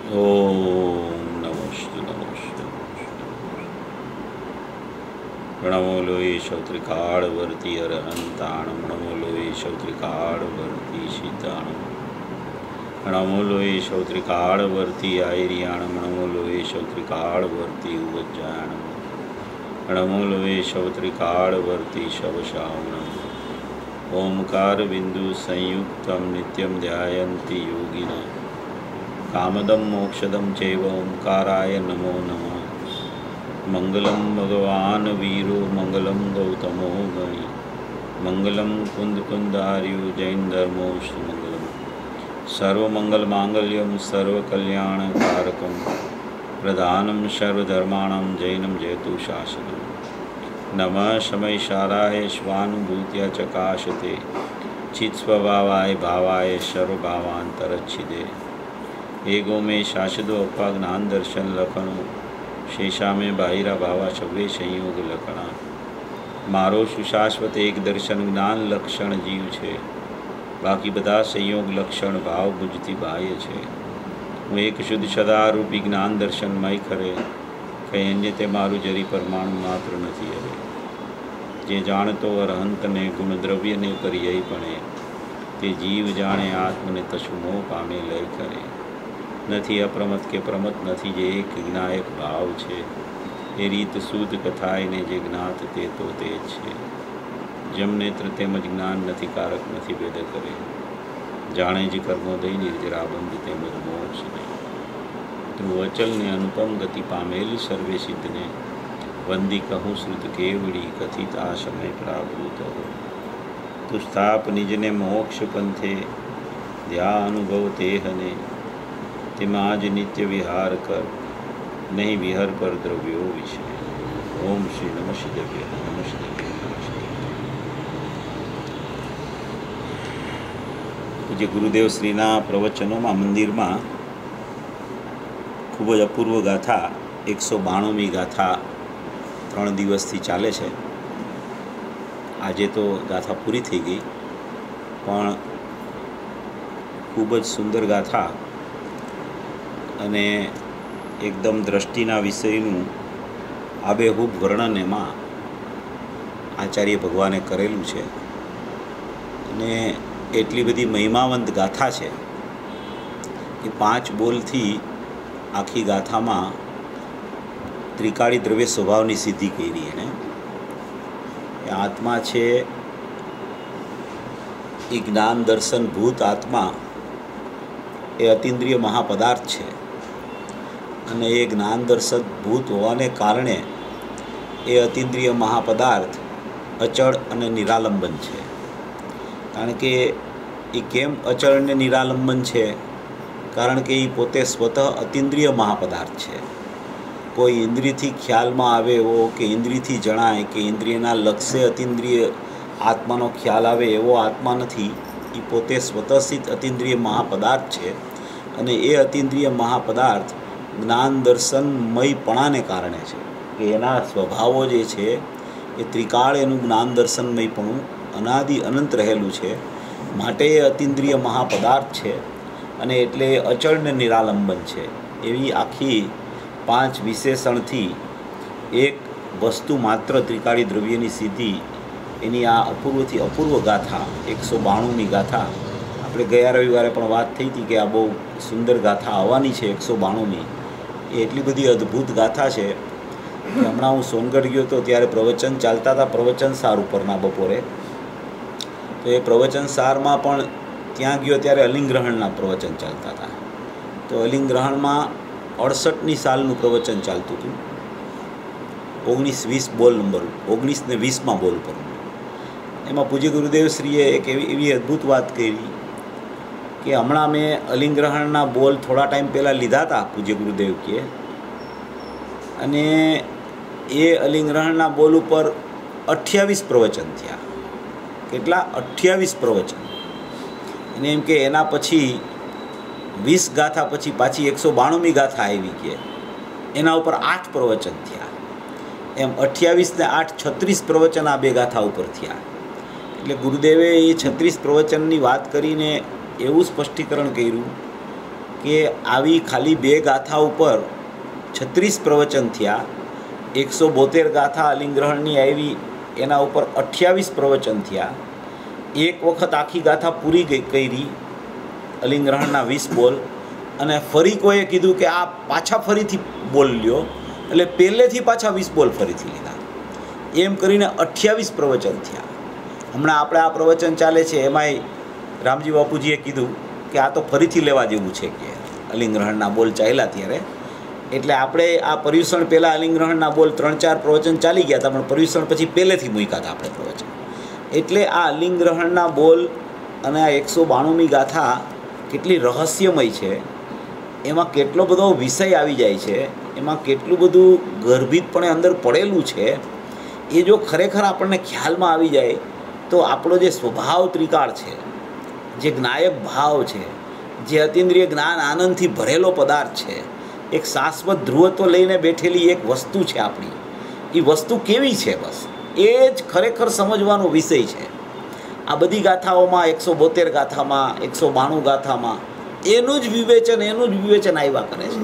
ઓમ નમસ્તે નમસ્તે પ્રણમો લોહી શૌત્રિકાળવર્તી અરહંતાણમ નમો લોહી શૌત્રિકાળવર્તી સીતાણમ નમો લોહી શૌત્રિકાળવર્તી આયર્યાણમ નમો લોહી શૌત્રિકાળવર્તી ઉવજ્જાણમ નમો લોહી શૌત્રિકાળવર્તી શવશાવણમ ઓમકાર બિંદુ સંયુક્તમ નિત્યમ ધ્યાયન્તિ યોગિના કામદમ મોક્ષદમ ચૈવ ઓમકારાય નમો નમઃ મંગલમ ભગવાન વીરો મંગલમ ગૌતમો ગણી મંગલમ કુંદ કુંદાર્યુ જૈન ધર્મોસ્તુ મંગલમ સર્વમંગલ માંગલ્યમ સર્વકલ્યાણકારકમ પ્રધાનમ સર્વધર્માણામ જૈનમ જયતુ શાસનમ નમઃ સમયસારાય સ્વાનુભૂત્યા ચકાશતે ચિત્સ્વભાવાય ભાવાય સર્વભાવાંતરચ્છિદે એગો મેં શાસદો અપા જ્ઞાન દર્શન લખણો શેષા મેં બાહિરા ભાવા સવે સંયોગ લખણા મારો સુશાશ્વત એક દર્શન જ્ઞાન લક્ષણ જીવ છે, બાકી બધા સંયોગ લક્ષણ ભાવ બુજતી બાહ્ય છે. હું એક શુદ્ધ સદારૂપી જ્ઞાન દર્શનમય ખરે, કંઈ અન્ય તે મારું જરી પરમાણુ માત્ર નથી. હવે જે જાણતો અરહંતને ગુણદ્રવ્યને પર્યાયપણે, તે જીવ જાણે આત્મને તશુમો પામે લય કરે. નથી અપ્રમત કે પ્રમત નથી, જે એક જ્ઞાયક ભાવ છે. એ રીત શુદ્ધ કથાયને જે જ્ઞાત તે તો તે જ છે. જમ નેત્ર તેમજ જ્ઞાન નથી કારક નથી ભેદ કરે. જાણે જ કર્મોદય નિર્જરાબંધ તેમજ મોક્ષ નહીં. ધ્રુવ અચલને અનુપમ ગતિ પામેલ સર્વે સિદ્ધને, વંદી કહું શ્રુત કેવડી કથિત આ સમય પ્રાવૃત હો. તું સ્થાપ નિજને મોક્ષ પંથે, ધ્યા અનુભવ તેહને, તેમાં જ નિત્ય વિહાર કર, નહીં વિહર પર દ્રવ્યો વિશે. ઓમ શ્રી નમસ્તે નમસ્તે નમસ્તે. પૂજ્ય ગુરુદેવ શ્રીના પ્રવચનોમાં મંદિરમાં ખૂબ જ અપૂર્વ ગાથા 192મી ગાથા 3 દિવસથી ચાલે છે. આજે તો ગાથા પૂરી થઈ ગઈ, પણ ખૂબ જ સુંદર ગાથા અને એકદમ દ્રષ્ટિના વિષયનું આબેહૂબ વર્ણન એમાં આચાર્ય ભગવાને કરેલું છે. અને એટલી બધી મહિમાવંત ગાથા છે કે 5 બોલથી આખી ગાથામાં ત્રિકાળી દ્રવ્ય સ્વભાવની સિદ્ધિ કરી. એને એ આત્મા છે એ જ્ઞાન દર્શન ભૂત આત્મા એ અતિન્દ્રિય મહાપદાર્થ છે. અને એ જ્ઞાન દર્શન ભૂત હોવાને કારણે એ અતિન્દ્રિય મહાપદાર્થ અચળ અને નિરાલંબન છે. કારણ કે એ કેમ અચળ અને નિરાલંબન છે? કારણ કે એ પોતે સ્વતઃ અતિન્દ્રિય મહાપદાર્થ છે. કોઈ ઇન્દ્રિયથી ખ્યાલમાં આવે એવો કે ઇન્દ્રિયથી જણાય કે ઇન્દ્રિયના લક્ષ્ય અતિન્દ્રિય આત્માનો ખ્યાલ આવે એવો આત્મા નથી. એ પોતે સ્વતઃસિદ્ધ અતિન્દ્રિય મહાપદાર્થ છે. અને એ અતિન્દ્રિય મહાપદાર્થ જ્ઞાન દર્શનમયપણાને કારણે છે કે એના સ્વભાવો જે છે એ ત્રિકાળ એનું જ્ઞાન દર્શનમયપણું અનાદિ અનંત રહેલું છે. માટે એ અતિન્દ્રિય મહાપદાર્થ છે અને એટલે અચળ ને નિરાલંબન છે. એવી આખી 5 વિશેષણથી એક વસ્તુ માત્ર ત્રિકાળી દ્રવ્યની સિદ્ધિ, એની આ અપૂર્વથી અપૂર્વ ગાથા 192મી ગાથા. આપણે ગયા રવિવારે પણ વાત થઈ હતી કે આ બહુ સુંદર ગાથા આવવાની છે 192મી. એ એટલી બધી અદ્ભુત ગાથા છે કે હમણાં હું સોનગઢ ગયો હતો ત્યારે પ્રવચન ચાલતા હતા, પ્રવચન સાર ઉપરના બપોરે. તો એ પ્રવચન સારમાં પણ ત્યાં ગયો ત્યારે અલિંગ્રહણના પ્રવચન ચાલતા હતા. તો અલિંગ્રહણમાં 68મી સાલનું પ્રવચન ચાલતું હતું. 19-20 બોલ નંબર, 19 ને 20માં બોલ પર. એમાં પૂજ્ય ગુરુદેવશ્રીએ એક એવી અદ્ભુત વાત કરી કે હમણાં મેં અલિંગ્રહણના બોલ થોડા ટાઈમ પહેલાં લીધા હતા પૂજ્ય ગુરુદેવ કે, અને એ અલિંગ્રહણના બોલ ઉપર 28 પ્રવચન થયા. કેટલા? 28 પ્રવચન. અને એમ કે એના પછી 20 ગાથા પછી પાછી 192મી ગાથા આવી કે એના ઉપર 8 પ્રવચન થયા. એમ 28 ને 8 36 પ્રવચન આ 2 ગાથા ઉપર થયા. એટલે ગુરુદેવે એ 36 પ્રવચનની વાત કરીને એવું સ્પષ્ટીકરણ કર્યું કે આવી ખાલી 2 ગાથા ઉપર 36 પ્રવચન થયા, 172 ગાથા અલિંગ્રહણની આવી એના ઉપર 28 પ્રવચન થયા. એક વખત આખી ગાથા પૂરી કરી અલિંગ્રહણના 20 બોલ, અને ફરી કોઈએ કીધું કે આ પાછા ફરીથી બોલ લ્યો, એટલે પહેલેથી પાછા 20 બોલ ફરીથી લીધા. એમ કરીને 28 પ્રવચન થયા. હમણાં આપણે આ પ્રવચન ચાલે છે એમાંય રામજી બાપુજીએ કીધું કે આ તો ફરીથી લેવા જેવું છે કે અલિંગ્રહણના બોલ ચાલ્યા ત્યારે. એટલે આપણે આ પર્યુષણ પહેલાં અલિંગ્રહણના બોલ 3-4 પ્રવચન ચાલી ગયા હતા, પણ પર્યુષણ પછી પહેલેથી મૂક્યા હતા આપણે પ્રવચન. એટલે આ અલિંગ્રહણના બોલ અને આ 192મી ગાથા કેટલી રહસ્યમય છે, એમાં કેટલો બધો વિષય આવી જાય છે, એમાં કેટલું બધું ગર્ભિતપણે અંદર પડેલું છે. એ જો ખરેખર આપણને ખ્યાલમાં આવી જાય તો આપણો જે સ્વભાવ ત્રિકાળ છે, જે જ્ઞાયક ભાવ છે, જે અતિન્દ્રિય જ્ઞાન આનંદથી ભરેલો પદાર્થ છે, એક શાશ્વત ધ્રુવત્વ લઈને બેઠેલી એક વસ્તુ છે આપણી, એ વસ્તુ કેવી છે, બસ એ જ ખરેખર સમજવાનો વિષય છે. આ બધી ગાથાઓમાં 172 ગાથામાં 192 ગાથામાં એનું જ વિવેચન આવ્યા કરે છે.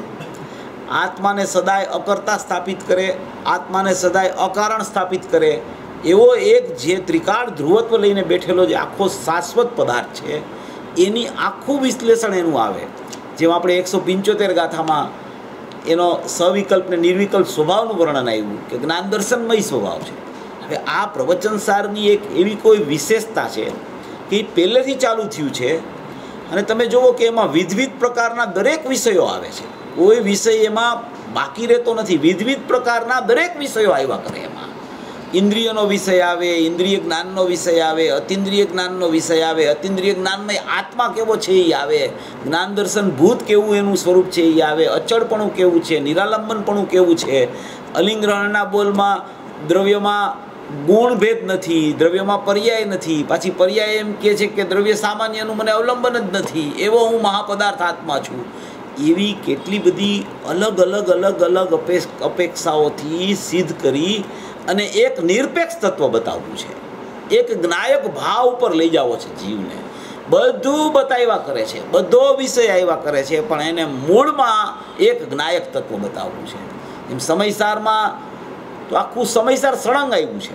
આત્માને સદાય અકર્તા સ્થાપિત કરે, આત્માને સદાય અકારણ સ્થાપિત કરે, એવો એક જે ત્રિકાળ ધ્રુવત્વ લઈને બેઠેલો જે આખો શાશ્વત પદાર્થ છે, એની આખું વિશ્લેષણ એનું આવે. જેમ આપણે 175 ગાથામાં એનો સવિકલ્પ ને નિર્વિકલ્પ સ્વભાવનું વર્ણન આવ્યું કે જ્ઞાન દર્શનમય સ્વભાવ છે. હવે આ પ્રવચનસારની એક એવી કોઈ વિશેષતા છે કે એ પહેલેથી ચાલુ થયું છે, અને તમે જુઓ કે એમાં વિવિધ પ્રકારના દરેક વિષયો આવે છે. કોઈ વિષય એમાં બાકી રહેતો નથી. વિવિધ પ્રકારના દરેક વિષયો આવ્યા કરે. એમાં ઇન્દ્રિયનો વિષય આવે, ઇન્દ્રિય જ્ઞાનનો વિષય આવે, અતિન્દ્રિય જ્ઞાનનો વિષય આવે, અતિન્દ્રિય જ્ઞાનમય આત્મા કેવો છે એ આવે, જ્ઞાન દર્શન ભૂત કેવું એનું સ્વરૂપ છે એ આવે, અચળપણું કેવું છે, નિરાલંબનપણું કેવું છે. અલિંગ્રહણના બોલમાં દ્રવ્યમાં ગુણભેદ નથી, દ્રવ્યમાં પર્યાય નથી. પાછી પર્યાય એમ કહે છે કે દ્રવ્ય સામાન્યનું મને અવલંબન જ નથી, એવો હું મહાપદાર્થ આત્મા છું. એવી કેટલી બધી અલગ અલગ અપેક્ષાઓથી સિદ્ધ કરી અને એક નિરપેક્ષ તત્વ બતાવવું છે, એક જ્ઞાયક ભાવ ઉપર લઈ જવો છે જીવને. બધું બતાવ્યા કરે છે, બધો વિષય આવ્યા કરે છે, પણ એને મૂળમાં એક જ્ઞાયક તત્વ બતાવવું છે. એમ સમયસારમાં તો આખું સમયસાર સળંગ આવ્યું છે.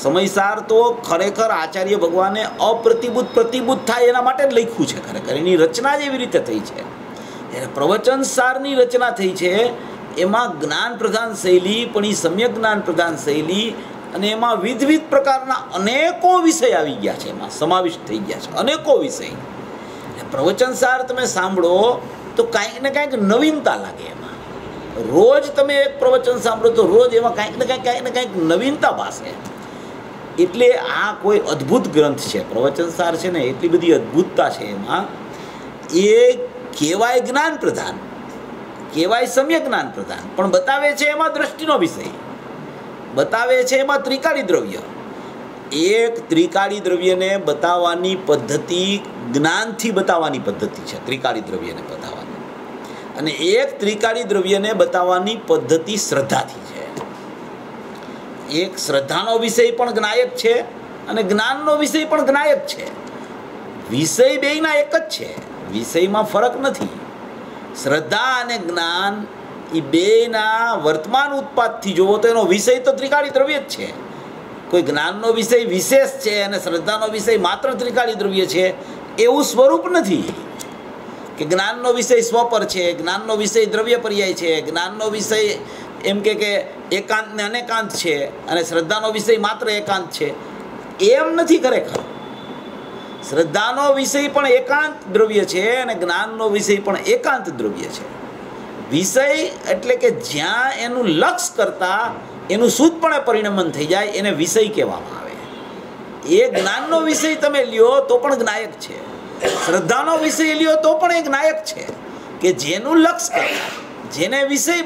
સમયસાર તો ખરેખર આચાર્ય ભગવાને પ્રતિબુદ્ધ થાય એના માટે જ લખ્યું છે. ખરેખર એની રચના જ એવી રીતે થઈ છે. એને પ્રવચનસારની રચના થઈ છે. એમાં જ્ઞાન પ્રધાન શૈલી, પણ એ સમ્યક જ્ઞાન પ્રધાન શૈલી, અને એમાં વિવિધ પ્રકારના અનેકો વિષય આવી ગયા છે, એમાં સમાવિષ્ટ થઈ ગયા છે અનેકો વિષય. પ્રવચનસાર તમે સાંભળો તો કાંઈક ને કાંઈક નવીનતા લાગે. એમાં રોજ તમે એક પ્રવચન સાંભળો તો રોજ એમાં કાંઈક ને કાંઈક નવીનતા પાસે. એટલે આ કોઈ અદ્ભુત ગ્રંથ છે પ્રવચનસાર છે ને, એટલી બધી અદ્ભુતતા છે એમાં. એ કહેવાય જ્ઞાન પ્રધાન, કહેવાય સમ્યક જ્ઞાન પ્રધાન, પણ બતાવે છે એમાં દ્રષ્ટિનો વિષય, બતાવે છે એમાં ત્રિકાળી દ્રવ્ય. એક ત્રિકાળી દ્રવ્યને બતાવવાની પદ્ધતિ જ્ઞાનથી બતાવવાની પદ્ધતિ છે, ત્રિકાળી દ્રવ્યને બતાવવાની. અને એક ત્રિકાળી દ્રવ્યને બતાવવાની પદ્ધતિ શ્રદ્ધાથી છે. એક શ્રદ્ધાનો વિષય પણ જ્ઞાયક છે અને જ્ઞાનનો વિષય પણ જ્ઞાયક છે. વિષય બેયના એક જ છે, વિષયમાં ફરક નથી. શ્રદ્ધા અને જ્ઞાન એ બેયના વર્તમાન ઉત્પાદથી જોવો તો એનો વિષય તો ત્રિકાળી દ્રવ્ય જ છે. કોઈ જ્ઞાનનો વિષય વિશેષ છે અને શ્રદ્ધાનો વિષય માત્ર ત્રિકાળી દ્રવ્ય છે એવું સ્વરૂપ નથી. કે જ્ઞાનનો વિષય સ્વપર છે, જ્ઞાનનો વિષય દ્રવ્ય પર્યાય છે, જ્ઞાનનો વિષય એમ કે એકાંત ને અનેકાંત છે, અને શ્રદ્ધાનો વિષય માત્ર એકાંત છે. એમ નથી ખરેખર. શ્રદ્ધાનો વિષય પણ એકાંત દ્રવ્ય છે અને જ્ઞાનનો વિષય પણ એકાંત દ્રવ્ય છે. વિષય એટલે કે જ્યાં એનું લક્ષ્ય કરતા એનું શુદ્ધપણે પરિણમન થઈ જાય એને વિષય કહેવામાં આવે. એ જ્ઞાનનો વિષય તમે લ્યો તો પણ જ્ઞાયક છે, શ્રદ્ધાનો વિષય લ્યો તો પણ એ જ્ઞાયક છે. કે જેનું લક્ષ્ય કરતા, જેને વિષય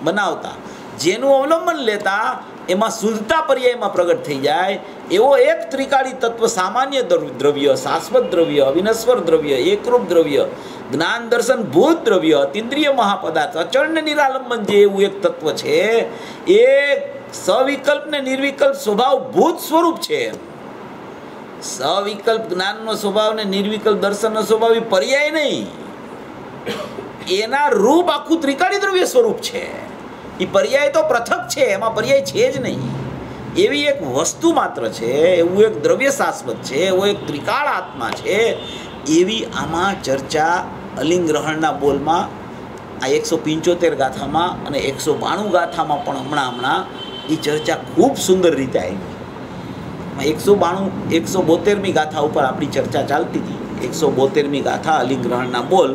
બનાવતા, જેનું અવલંબન લેતા એમાં શુદ્ધતા પર્યાયમાં પ્રગટ થઈ જાય એવો એક ત્રિકાળી તત્વ, સામાન્ય દ્રવ્ય, શાશ્વત દ્રવ્ય, અવિનશ્વર દ્રવ્ય, એકરૂપ દ્રવ્ય, જ્ઞાન દર્શન ભૂત દ્રવ્ય, અતિન્દ્રિય મહાપદાર્થ, અચળ ને નિરાલંબન જે એવું એક તત્વ છે, એ સવિકલ્પ ને નિર્વિકલ્પ સ્વભાવ ભૂત સ્વરૂપ છે. સવિકલ્પ જ્ઞાનનો સ્વભાવ ને નિર્વિકલ્પ દર્શનનો સ્વભાવ એ પર્યાય નહીં. એના રૂપ આખું ત્રિકાળી દ્રવ્ય સ્વરૂપ છે. એ પર્યાય તો પૃથક છે, એમાં પર્યાય છે જ નહીં. એવી એક વસ્તુ માત્ર છે, એવું એક દ્રવ્ય શાશ્વત છે, એવો એક ત્રિકાળ આત્મા છે. એવી આમાં ચર્ચા અલિંગ ગ્રહણના બોલમાં આ 175 ગાથામાં અને 192 ગાથામાં પણ હમણાં એ ચર્ચા ખૂબ સુંદર રીતે આવી. 172મી ગાથા ઉપર આપણી ચર્ચા ચાલતી હતી. 172મી ગાથા અલિંગ ગ્રહણના બોલ,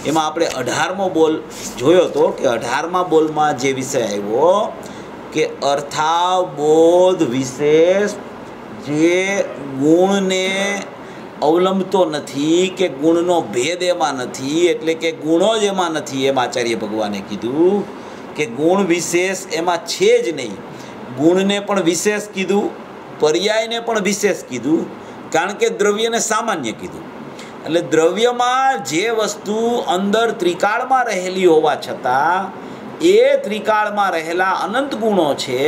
એમાં આપણે 18મો બોલ જોયો હતો કે 18મા બોલમાં જે વિષય આવ્યો કે અર્થાબોધ વિશેષ જે ગુણને અવલંબતો નથી, કે ગુણનો ભેદ એમાં નથી, એટલે કે ગુણો જ એમાં નથી. એમ આચાર્ય ભગવાને કીધું કે ગુણ વિશેષ એમાં છે જ નહીં. ગુણને પણ વિશેષ કીધું, પર્યાયને પણ વિશેષ કીધું, કારણ કે દ્રવ્યને સામાન્ય કીધું. એટલે દ્રવ્યમાં જે વસ્તુ અંદર ત્રિકાળમાં રહેલી હોવા છતાં એ ત્રિકાળમાં રહેલા અનંત ગુણો છે,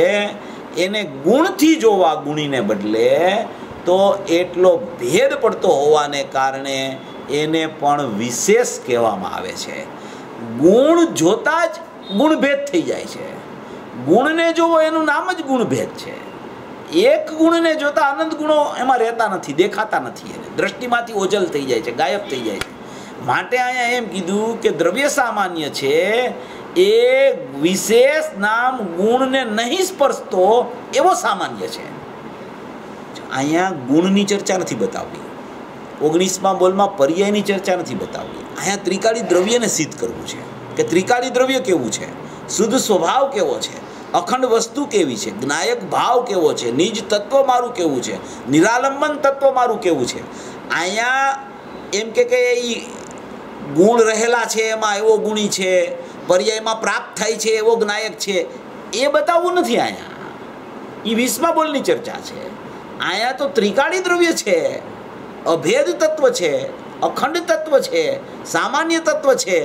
એને ગુણથી જોવા ગુણીને બદલે તો એટલો ભેદ પડતો હોવાને કારણે એને પણ વિશેષ કહેવામાં આવે છે. ગુણ જોતા જ ગુણભેદ થઈ જાય છે. ગુણને જોવો એનું નામ જ ગુણભેદ છે. એક ગુણને જોતા અનંત ગુણો એમાં રહેતા નથી, દેખાતા નથી, એને દ્રષ્ટિમાંથી ઓજલ થઈ જાય છે, ગાયબ થઈ જાય છે. માટે અહીંયા એમ કીધું કે દ્રવ્ય સામાન્ય છે, એ વિશેષ નામ ગુણને નહીં સ્પર્શતો એવો સામાન્ય છે. અહીંયા ગુણની ચર્ચા નથી બતાવવી, 19મા બોલમાં પર્યાયની ચર્ચા નથી બતાવવી. અહીંયા ત્રિકાળી દ્રવ્યને સિદ્ધ કરવું છે કે ત્રિકાળી દ્રવ્ય કેવું છે, શુદ્ધ સ્વભાવ કેવો છે, અખંડ વસ્તુ કેવી છે, જ્ઞાયક ભાવ કેવો છે, નિજ તત્વ મારું કેવું છે, નિરાલંબન તત્વ મારું કેવું છે. અહીંયા એમ કે એ ગુણ રહેલા છે એમાં એવો ગુણી છે, પર્યાયમાં પ્રાપ્ત થાય છે એવો જ્ઞાયક છે, એ બતાવવું નથી. અહીંયા એ 20મા બોલની ચર્ચા છે. અહીંયા તો ત્રિકાળી દ્રવ્ય છે, અભેદ તત્વ છે, અખંડ તત્વ છે, સામાન્ય તત્વ છે.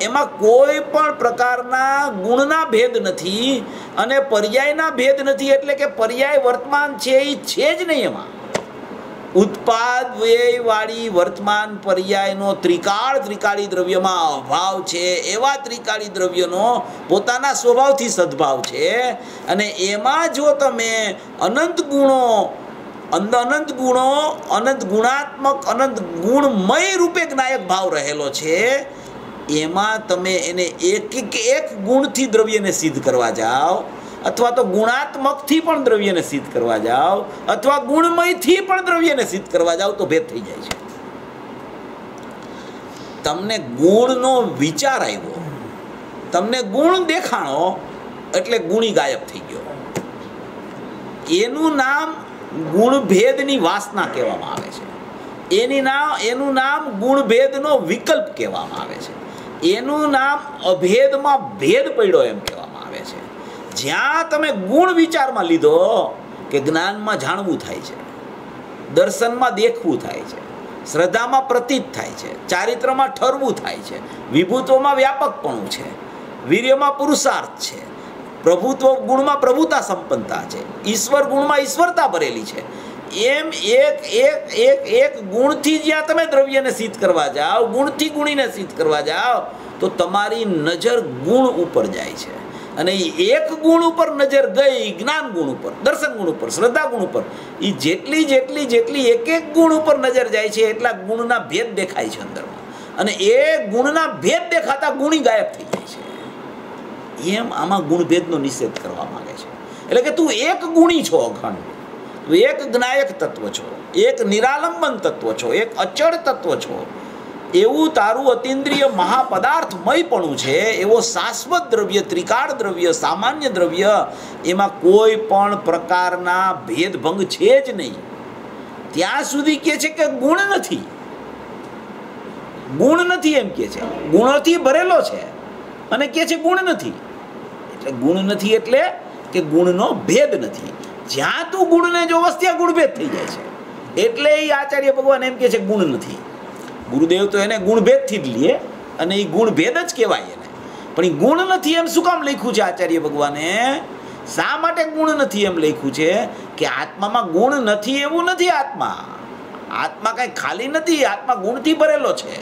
એમાં કોઈ પણ પ્રકારના ગુણના ભેદ નથી અને પર્યાયના ભેદ નથી. એટલે કે પર્યાય વર્તમાન છે એ છે જ નહીં. એમાં ઉત્પાદ વ્યયવાળી વર્તમાન પર્યાયનો ત્રિકાળી દ્રવ્યમાં અભાવ છે. એવા ત્રિકાળી દ્રવ્યનો પોતાના સ્વભાવથી સદભાવ છે. અને એમાં જો તમે અનંત ગુણો, અનંત ગુણાત્મક, અનંત ગુણમય રૂપે જ્ઞાયક ભાવ રહેલો છે, એમાં તમે એને એક ગુણથી દ્રવ્યને સિદ્ધ કરવા જાઓ, અથવા તો ગુણાત્મકથી પણ દ્રવ્યને સિદ્ધ કરવા જાઓ, અથવા ગુણમયથી પણ દ્રવ્યને સિદ્ધ કરવા જાઓ તો ભેદ થઈ જાય છે. તમને ગુણનો વિચાર આવ્યો, તમને ગુણ દેખાણો એટલે ગુણી ગાયબ થઈ ગયો. એનું નામ ગુણભેદની વાસના કહેવામાં આવે છે. એનું નામ ગુણભેદનો વિકલ્પ કહેવામાં આવે છે. એનું નામ અભેદમાં ભેદ પડ્યો એમ કહેવામાં આવે છે. જ્યાં તમે ગુણ વિચારમાં લીધો કે જ્ઞાનમાં જાણવું થાય છે, દર્શનમાં દેખવું થાય છે, શ્રદ્ધામાં પ્રતીત થાય છે, ચારિત્રમાં ઠરવું થાય છે, વિભૂત્વમાં વ્યાપકપણું છે, વીર્યમાં પુરુષાર્થ છે, પ્રભુત્વ ગુણમાં પ્રભુતા સંપન્નતા છે, ઈશ્વર ગુણમાં ઈશ્વરતા ભરેલી છે. એમ એક ગુણથી જ્યાં તમે દ્રવ્યને સિદ્ધ કરવા જાઓ, ગુણથી ગુણીને સિદ્ધ કરવા જાઓ તો તમારી નજર ગુણ ઉપર જાય છે. અને એક ગુણ ઉપર નજર ગઈ, જ્ઞાન ગુણ ઉપર, દર્શન ગુણ ઉપર, શ્રદ્ધા ગુણ ઉપર, એ જેટલી એક ગુણ ઉપર નજર જાય છે એટલા ગુણના ભેદ દેખાય છે અંદરમાં. અને એ ગુણના ભેદ દેખાતા ગુણી ગાયબ થઈ જાય છે. એમ આમાં ગુણભેદનો નિષેધ કરવા માંગે છે. એટલે કે તું એક ગુણી છો, અખંડ, એક જ્ઞાયક તત્વ છો, એક નિરાલંબન તત્વ છો, એક અચળ તત્વ છો. એવું તારું અતિન્દ્રિય મહાપદાર્થમયપણું છે. એવો શાશ્વત દ્રવ્ય, ત્રિકાળ દ્રવ્ય, સામાન્ય દ્રવ્ય, એમાં કોઈ પણ પ્રકારના ભેદભંગ છે જ નહીં. ત્યાં સુધી કહે છે કે ગુણ નથી, એમ કહે છે. ગુણોથી ભરેલો છે અને કહે છે ગુણ નથી. એટલે ગુણ નથી એટલે કે ગુણનો ભેદ નથી. જ્યાં તું ગુણને જોવસ ત્યાં ગુણભેદ થઈ જાય છે. એટલે એ આચાર્ય ભગવાન એમ કહે છે ગુણ નથી. ગુરુદેવ તો એને ગુણભેદથી જ લે અને એ ગુણભેદ જ કહેવાય એને. પણ એ ગુણ નથી એમ શું કામ લખ્યું છે આચાર્ય ભગવાને? શા માટે ગુણ નથી એમ લખ્યું છે? કે આત્મામાં ગુણ નથી એવું નથી. આત્મા કાંઈ ખાલી નથી. આત્મા ગુણથી ભરેલો છે.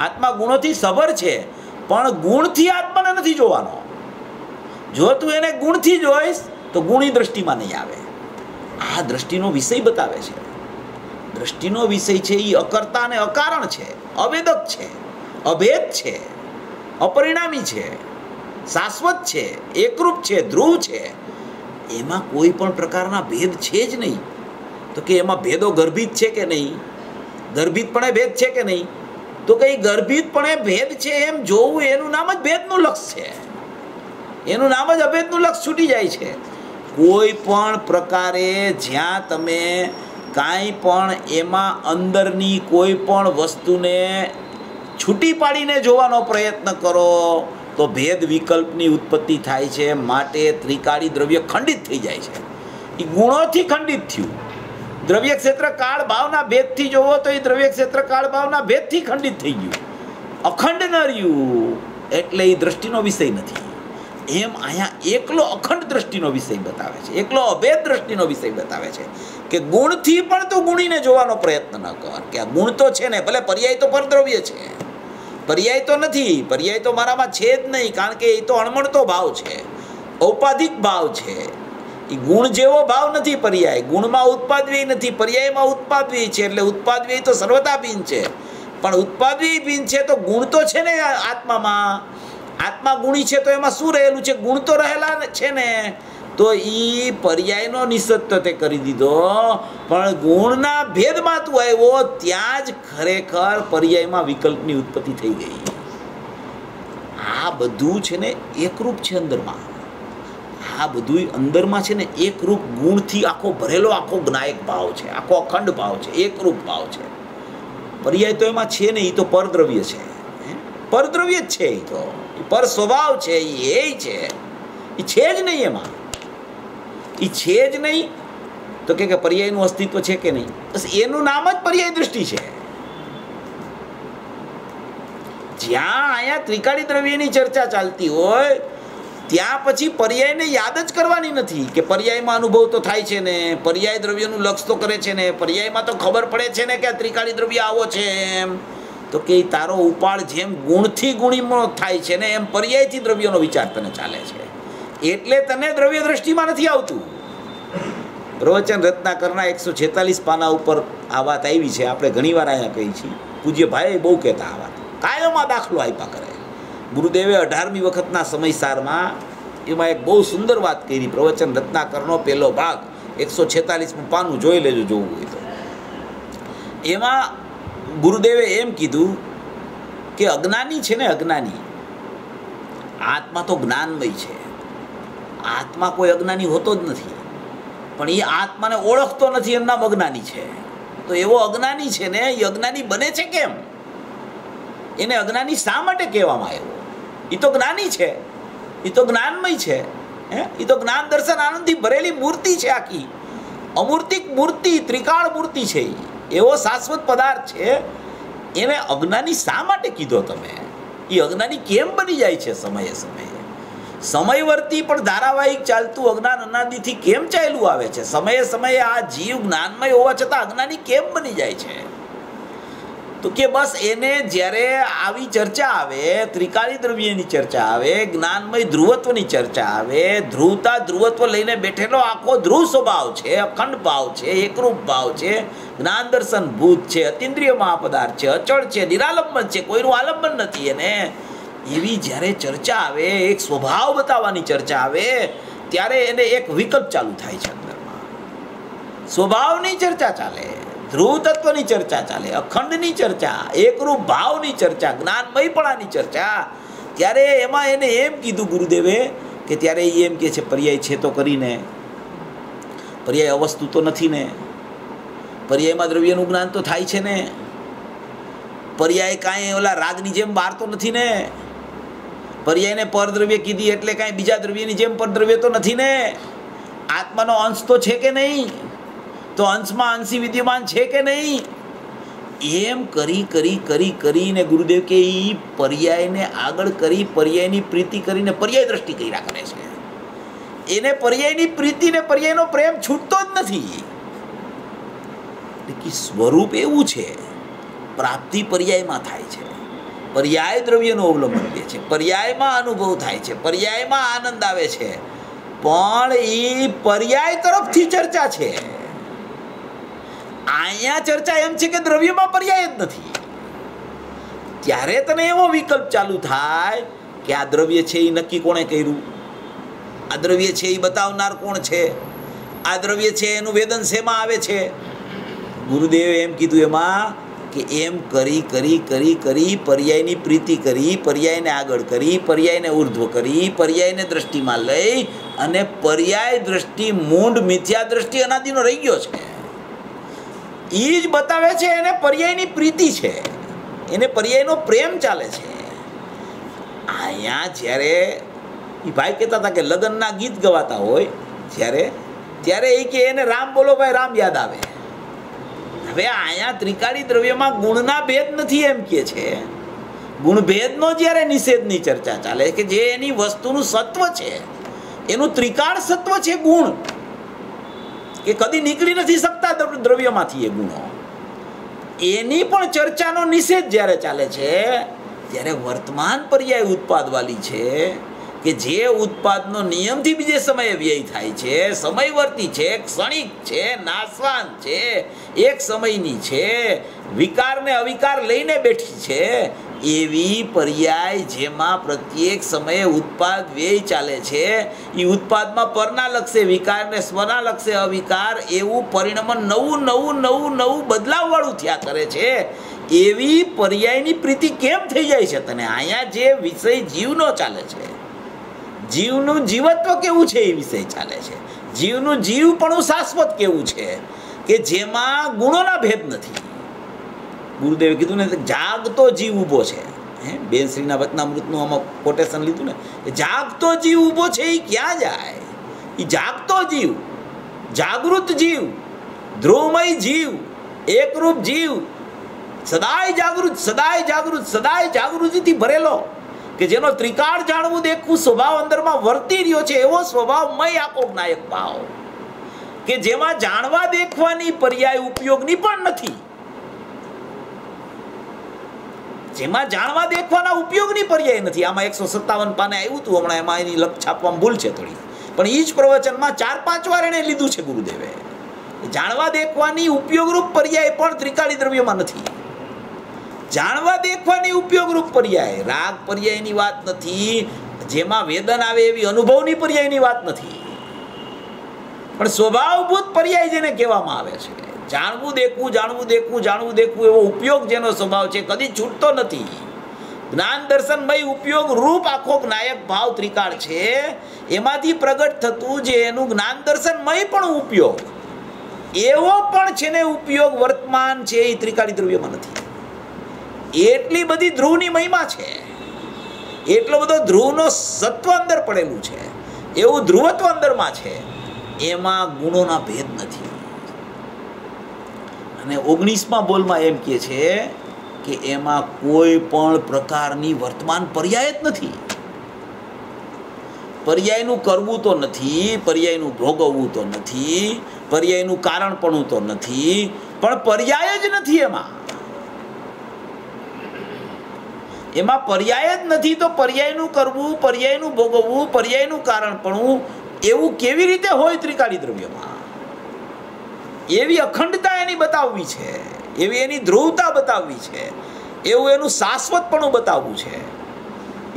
આત્મા ગુણોથી સભર છે, પણ ગુણથી આત્માને નથી જોવાનો. જો તું એને ગુણથી જોઈશ તો ગુણી દ્રષ્ટિમાં નહીં આવે. આ દ્રષ્ટિનો વિષય બતાવે છે. દ્રષ્ટિનો વિષય છે એ અકર્તા અને અકારણ છે, અવેદક છે, અભેદ છે, અપરિણામી છે, શાશ્વત છે, એકરૂપ છે, ધ્રુવ છે. એમાં કોઈ પણ પ્રકારના ભેદ છે જ નહીં. તો કે એમાં ભેદો ગર્ભિત છે કે નહીં? ગર્ભિતપણે ભેદ છે કે નહીં? તો કે ગર્ભિતપણે ભેદ છે એમ જોવું એનું નામ જ ભેદનું લક્ષ છે. એનું નામ જ અભેદનું લક્ષ છૂટી જાય છે. કોઈ પણ પ્રકારે જ્યાં તમે કાંઈ પણ એમાં અંદરની કોઈ પણ વસ્તુને છૂટી પાડીને જોવાનો પ્રયત્ન કરો તો ભેદ વિકલ્પની ઉત્પત્તિ થાય છે. માટે ત્રિકાળી દ્રવ્ય ખંડિત થઈ જાય છે. એ ગુણોથી ખંડિત થયું. દ્રવ્ય ક્ષેત્ર કાળ ભાવના ભેદથી જોવો તો એ દ્રવ્ય ક્ષેત્ર કાળ ભાવના ભેદથી ખંડિત થઈ ગયું, અખંડ ન રહ્યું. એટલે એ દ્રષ્ટિનો વિષય નથી. એમ અહીંયા એકલો અખંડ દ્રષ્ટિનો વિષય બતાવે છે, એકલો અભેદ દ્રષ્ટિનો વિષય બતાવે છે કે ગુણથી પણ તું ગુણીને જોવાનો પ્રયત્ન ન કર. કે આ ગુણ તો છે ને, ભલે પર્યાય તો પરદ્રવ્ય છે, પર્યાય તો નથી, પર્યાય તો મારામાં છે જ નહીં, કારણ કે એ તો અણમણતો ભાવ છે, ઔપાધિક ભાવ છે. એ ગુણ જેવો ભાવ નથી પર્યાય. ગુણમાં ઉત્પાદવ્યય નથી, પર્યાયમાં ઉત્પાદવ્યય છે. એટલે ઉત્પાદવ્યય તો સર્વતા ભિન્ન છે, પણ ઉત્પાદવ્યય ભિન્ન છે તો ગુણ તો છે ને આત્મામાં. આત્મા ગુણી છે તો એમાં શું રહેલું છે? ગુણ તો રહેલા છે ને. તો એ પર્યાયનો નિષેધ તે કરી દીધો, પણ ગુણના ભેદમાં તું આવ્યો ત્યાં જ ખરેખર પર્યાયમાં વિકલ્પની ઉત્પત્તિ થઈ ગઈ. આ બધું છે ને એકરૂપ છે અંદરમાં. આ બધું અંદરમાં છે ને એકરૂપ ગુણથી આખો ભરેલો આખો જ્ઞાયક ભાવ છે, આખો અખંડ ભાવ છે, એકરૂપ ભાવ છે. પર્યાય તો એમાં છે ને, એ તો પરદ્રવ્ય છે, પરદ્રવ્ય જ છે. એ તો પર સ્વભાવ છે, એ છે, એ છે જ નહીં. એમાં એ છે જ નહીં. તો કે પર્યાયનું અસ્તિત્વ છે કે નહીં? બસ એનું નામ જ પર્યાય દૃષ્ટિ છે. જ્યાં અહીંયા ત્રિકાળી દ્રવ્યની ચર્ચા ચાલતી હોય ત્યાં પછી પર્યાયને યાદ જ કરવાની નથી કે પર્યાયમાં અનુભવ તો થાય છે ને, પર્યાય દ્રવ્યનું લક્ષ તો કરે છે ને, પર્યાયમાં તો ખબર પડે છે ને કે આ ત્રિકાળી દ્રવ્ય આવો છે. એમ તો કે તારો ઉપાડ જેમ ગુણથી ગુણીમાં થાય છે ને, એમ પર્યાયથી દ્રવ્યનો વિચાર તને ચાલે છે. એટલે તને દ્રવ્ય દ્રષ્ટિમાં નથી આવતું. પ્રવચન રત્નાકરના 146 પાના ઉપર આ વાત આવી છે. આપણે ઘણીવાર અહીંયા કહી છીએ. પૂજ્ય ભાઈ બહુ કહેતા આ વાત, કાયમમાં દાખલો આપ્યા કરે. ગુરુદેવે 18મી વખતના સમયસારમાં એમાં એક બહુ સુંદર વાત કરી. પ્રવચન રત્નાકરનો પહેલો ભાગ 146મું પાનું જોઈ લેજો, જોવું હોય તો. એમાં ગુરુદેવે એમ કીધું કે અજ્ઞાની છે ને, અજ્ઞાની, આત્મા તો જ્ઞાનમય છે. આત્મા કોઈ અજ્ઞાની હોતો જ નથી, પણ એ આત્માને ઓળખતો નથી, એમ નામ અજ્ઞાની છે. તો એવો અજ્ઞાની છે ને, એ અજ્ઞાની બને છે કેમ? એને અજ્ઞાની શા માટે કહેવામાં આવ્યો? એ તો જ્ઞાની છે, એ તો જ્ઞાનમય છે, એ તો જ્ઞાન દર્શન આનંદથી ભરેલી મૂર્તિ છે. આખી અમૂર્તિક મૂર્તિ, ત્રિકાળ મૂર્તિ છે. એવો શાશ્વત પદાર્થ છે. એને અજ્ઞાની શા માટે કીધો તમે? એ અજ્ઞાની કેમ બની જાય છે સમયે સમયે? સમયવર્તી પણ ધારાવાહિક ચાલતું અજ્ઞાન અનાદિથી કેમ ચાલ્યું આવે છે? સમયે સમયે આ જીવ જ્ઞાનમય હોવા છતાં અજ્ઞાની કેમ બની જાય છે? તો કે બસ એને જ્યારે આવી ચર્ચા આવે, ત્રિકાળી દ્રવ્યની ચર્ચા આવે, જ્ઞાનમય ધ્રુવત્વની ચર્ચા આવે, ધ્રુવતા ધ્રુવત્વ લઈને બેઠેલો આખો ધ્રુવ સ્વભાવ છે, અખંડ ભાવ છે, એકરૂપ ભાવ છે, જ્ઞાન દર્શન ભૂત છે, અતિન્દ્રિય મહાપદાર્થ છે, અચળ છે, નિરાલંબન છે, કોઈનું આલંબન નથી એને. એવી જ્યારે ચર્ચા આવે, એક સ્વભાવ બતાવવાની ચર્ચા આવે, ત્યારે એને એક વિકલ્પ ચાલુ થાય છે અંદરમાં. સ્વભાવની ચર્ચા ચાલે, ધ્રુવ તત્વની ચર્ચા ચાલે, અખંડની ચર્ચા, એકરૂપ ભાવની ચર્ચા, જ્ઞાનમયપણાની ચર્ચા. ત્યારે એમાં એને એમ કીધું ગુરુદેવે કે ત્યારે એ એમ કે છે પર્યાય છે તો કરીને, પર્યાય અવસ્તુ તો નથી ને, પર્યાયમાં દ્રવ્યનું જ્ઞાન તો થાય છે ને, પર્યાય કાંઈ ઓલા રાગની જેમ બહાર તો નથી ને, પર્યાયને પરદ્રવ્ય કીધી એટલે કાંઈ બીજા દ્રવ્યની જેમ પરદ્રવ્ય તો નથી ને, આત્માનો અંશ તો છે કે નહીં, તો અંશમાં અંશી વિદ્યમાન છે કે નહીં? એમ કરી કરી કરી કરીને ગુરુદેવ કે એ પર્યાયને આગળ કરી, પર્યાયની પ્રીતિ કરીને પર્યાય દ્રષ્ટિ કર્યા કરે છે. એને પર્યાયની પ્રીતિ ને પર્યાયનો પ્રેમ છૂટતો જ નથી. કે સ્વરૂપ એવું છે, પ્રાપ્તિ પર્યાયમાં થાય છે. પર્યાય દ્રવ્યનું અવલંબન લે છે, પર્યાયમાં અનુભવ થાય છે, પર્યાયમાં આનંદ આવે છે, પણ એ પર્યાય તરફથી ચર્ચા છે. અહીંયા ચર્ચા એમ છે કે દ્રવ્યમાં પર્યાય જ નથી. ત્યારે તને એવો વિકલ્પ ચાલુ થાય કે આ દ્રવ્ય છે એ નક્કી કોણે કર્યું, આ દ્રવ્ય છે એ બતાવનાર કોણ છે, આ દ્રવ્ય છે એનું વેદન શેમાં આવે છે. ગુરુદેવે એમ કીધું એમાં કે એમ કરી કરી કરી કરી પર્યાયની પ્રીતિ કરી, પર્યાયને આગળ કરી, પર્યાયને ઉર્ધ્વ કરી, પર્યાયને દ્રષ્ટિમાં લઈ અને પર્યાય દ્રષ્ટિ મૂંઢ મિથ્યા દ્રષ્ટિ અનાદિનો રહી ગયો છે. એ જ બતાવે છે એને પર્યાયની પ્રીતિ છે, એને પર્યાયનો પ્રેમ ચાલે છે. અહીંયા જ્યારે એ ભાઈ કહેતા હતા કે લગ્નના ગીત ગવાતા હોય ત્યારે એ કે એને રામ બોલો ભાઈ રામ યાદ આવે. હવે અહીંયા ત્રિકાળી દ્રવ્યમાં ગુણના ભેદ નથી એમ કે છે. ગુણભેદનો જ્યારે નિષેધની ચર્ચા ચાલે કે જે એની વસ્તુનું સત્વ છે, એનું ત્રિકાળ સત્વ છે ગુણ, કે કદી નીકળી નથી શકતા દ્રવ્યમાંથી એ ગુણો, એની પણ ચર્ચાનો નિષેધ જ્યારે ચાલે છે ત્યારે વર્તમાન પર્યાય ઉત્પાદવાળી છે કે જે ઉત્પાદનો નિયમથી બીજે સમયે વ્યય થાય છે, સમયવર્તી છે, ક્ષણિક છે, નાશવાન છે, એક સમયની છે, વિકારને અવિકાર લઈને બેઠી છે, એવી પર્યાય જેમાં પ્રત્યેક સમયે ઉત્પાદ વ્યય ચાલે છે, એ ઉત્પાદમાં પરના લક્ષે વિકાર ને સ્વના લક્ષે અવિકાર, એવું પરિણામ નવું નવું નવું નવું બદલાવવાળું થયા કરે છે. એવી પર્યાયની પ્રીતિ કેમ થઈ જાય છે તને? અહીંયા જે વિષય જીવનો ચાલે છે, જીવનું જીવત્વ કેવું છે એ વિષય ચાલે છે. જીવનું જીવપણું શાશ્વત કેવું છે કે જેમાં ગુણોના ભેદ નથી. ગુરુદેવે કીધું ને જાગતો જીવ ઊભો છે. બેનશ્રીના વચનામૃતનું આમાં કોટેશન લીધું ને, જાગતો જીવ ઊભો છે એ ક્યાં જાય? એ જાગતો જીવ, જાગૃત જીવ, ધ્રુવમય જીવ, એકરૂપ જીવ, સદાય જાગૃત સદાય જાગૃત સદાય જાગૃતિથી ભરેલો, કે જેનો ત્રિકાળ જાણવું દેખવું સ્વભાવ અંદરમાં વર્તી રહ્યો છે, એવો સ્વભાવમય આખો નાયક ભાવ કે જેમાં જાણવા દેખવાની પર્યાય ઉપયોગની પણ નથી, જેમાં જાણવા દેખવાના ઉપયોગની પર્યાય નથી. આમાં 157 પાને આવ્યું હતું હમણાં, એમાં એની લખ છાપવામાં ભૂલ છે થોડી, પણ એ જ પ્રવચનમાં 4-5 વાર એને લીધું છે ગુરુદેવે. જાણવા દેખવાની ઉપયોગરૂપ પર્યાય પણ ત્રિકાળી દ્રવ્યમાં નથી. જાણવા દેખવાની ઉપયોગરૂપ પર્યાય રાગ પર્યાયની વાત નથી, જેમાં વેદન આવે એવી અનુભવની પર્યાયની વાત નથી, પણ સ્વભાવભૂત પર્યાય જેને કહેવામાં આવે છે. જાણવું દેખવું, જાણવું દેખવું, જાણવું દેખવું એવો ઉપયોગ જેનો સ્વભાવ છે, કદી છૂટતો નથી. જ્ઞાન દર્શનમય ઉપયોગ રૂપ આખો નાયક ભાવ ત્રિકાળ છે, એમાંથી પ્રગટ થતું જે એનું જ્ઞાન દર્શનમય પણ ઉપયોગ, એવો પણ છે ને ઉપયોગ વર્તમાન છે એ ત્રિકાળી દ્રવ્યમાં નથી. એટલી બધી ધ્રુવની મહિમા છે, એટલો બધો ધ્રુવનો સત્વ અંદર પડેલું છે, એવું ધ્રુવત્વ અંદરમાં છે, એમાં ગુણોના ભેદ નથી. અને 19મા બોલમાં એમ કહે છે કે એમાં કોઈ પણ પ્રકારની વર્તમાન પર્યાય જ નથી. પર્યાયનું કરવું તો નથી, પર્યાયનું ભોગવવું તો નથી, પર્યાયનું કારણપણું તો નથી, પણ પર્યાય જ નથી. એમાં પર્યાય જ નથી, તો પર્યાયનું કરવું, પર્યાયનું ભોગવવું, પર્યાયનું કારણપણું એવું કેવી રીતે હોય ત્રિકાળી દ્રવ્યમાં? એવી અખંડતા એની બતાવવી છે, એવી એની ધ્રુવતા બતાવવી છે, એવું એનું શાશ્વતપણું બતાવવું છે.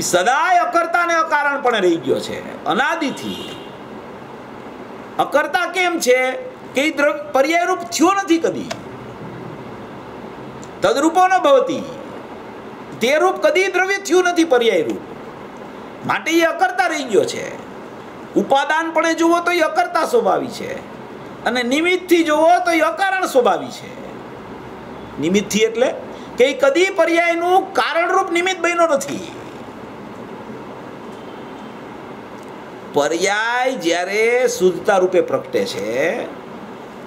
એ સદાય અકર્તા ને અકારણ પણ રહી ગયો છે અનાદિથી. અકર્તા કેમ છે કે એ પર્યાય રૂપ થયો નથી કદી, તદરૂપો ન ભવતી, તે રૂપ કદી દ્રવ્ય થયું નથી પર્યાય રૂપ, માટે એ અકર્તા રહી ગયો છે. ઉપાદાનપણે જુઓ તો એ અકર્તા સ્વભાવી છે, અને નિમિત્તથી જુઓ તો એ અકારણ સ્વભાવી છે. નિમિત્તથી એટલે કે એ કદી પર્યાયનું કારણરૂપ નિમિત્ત બન્યો નથી. પર્યાય જ્યારે શુદ્ધતા રૂપે પ્રગટે છે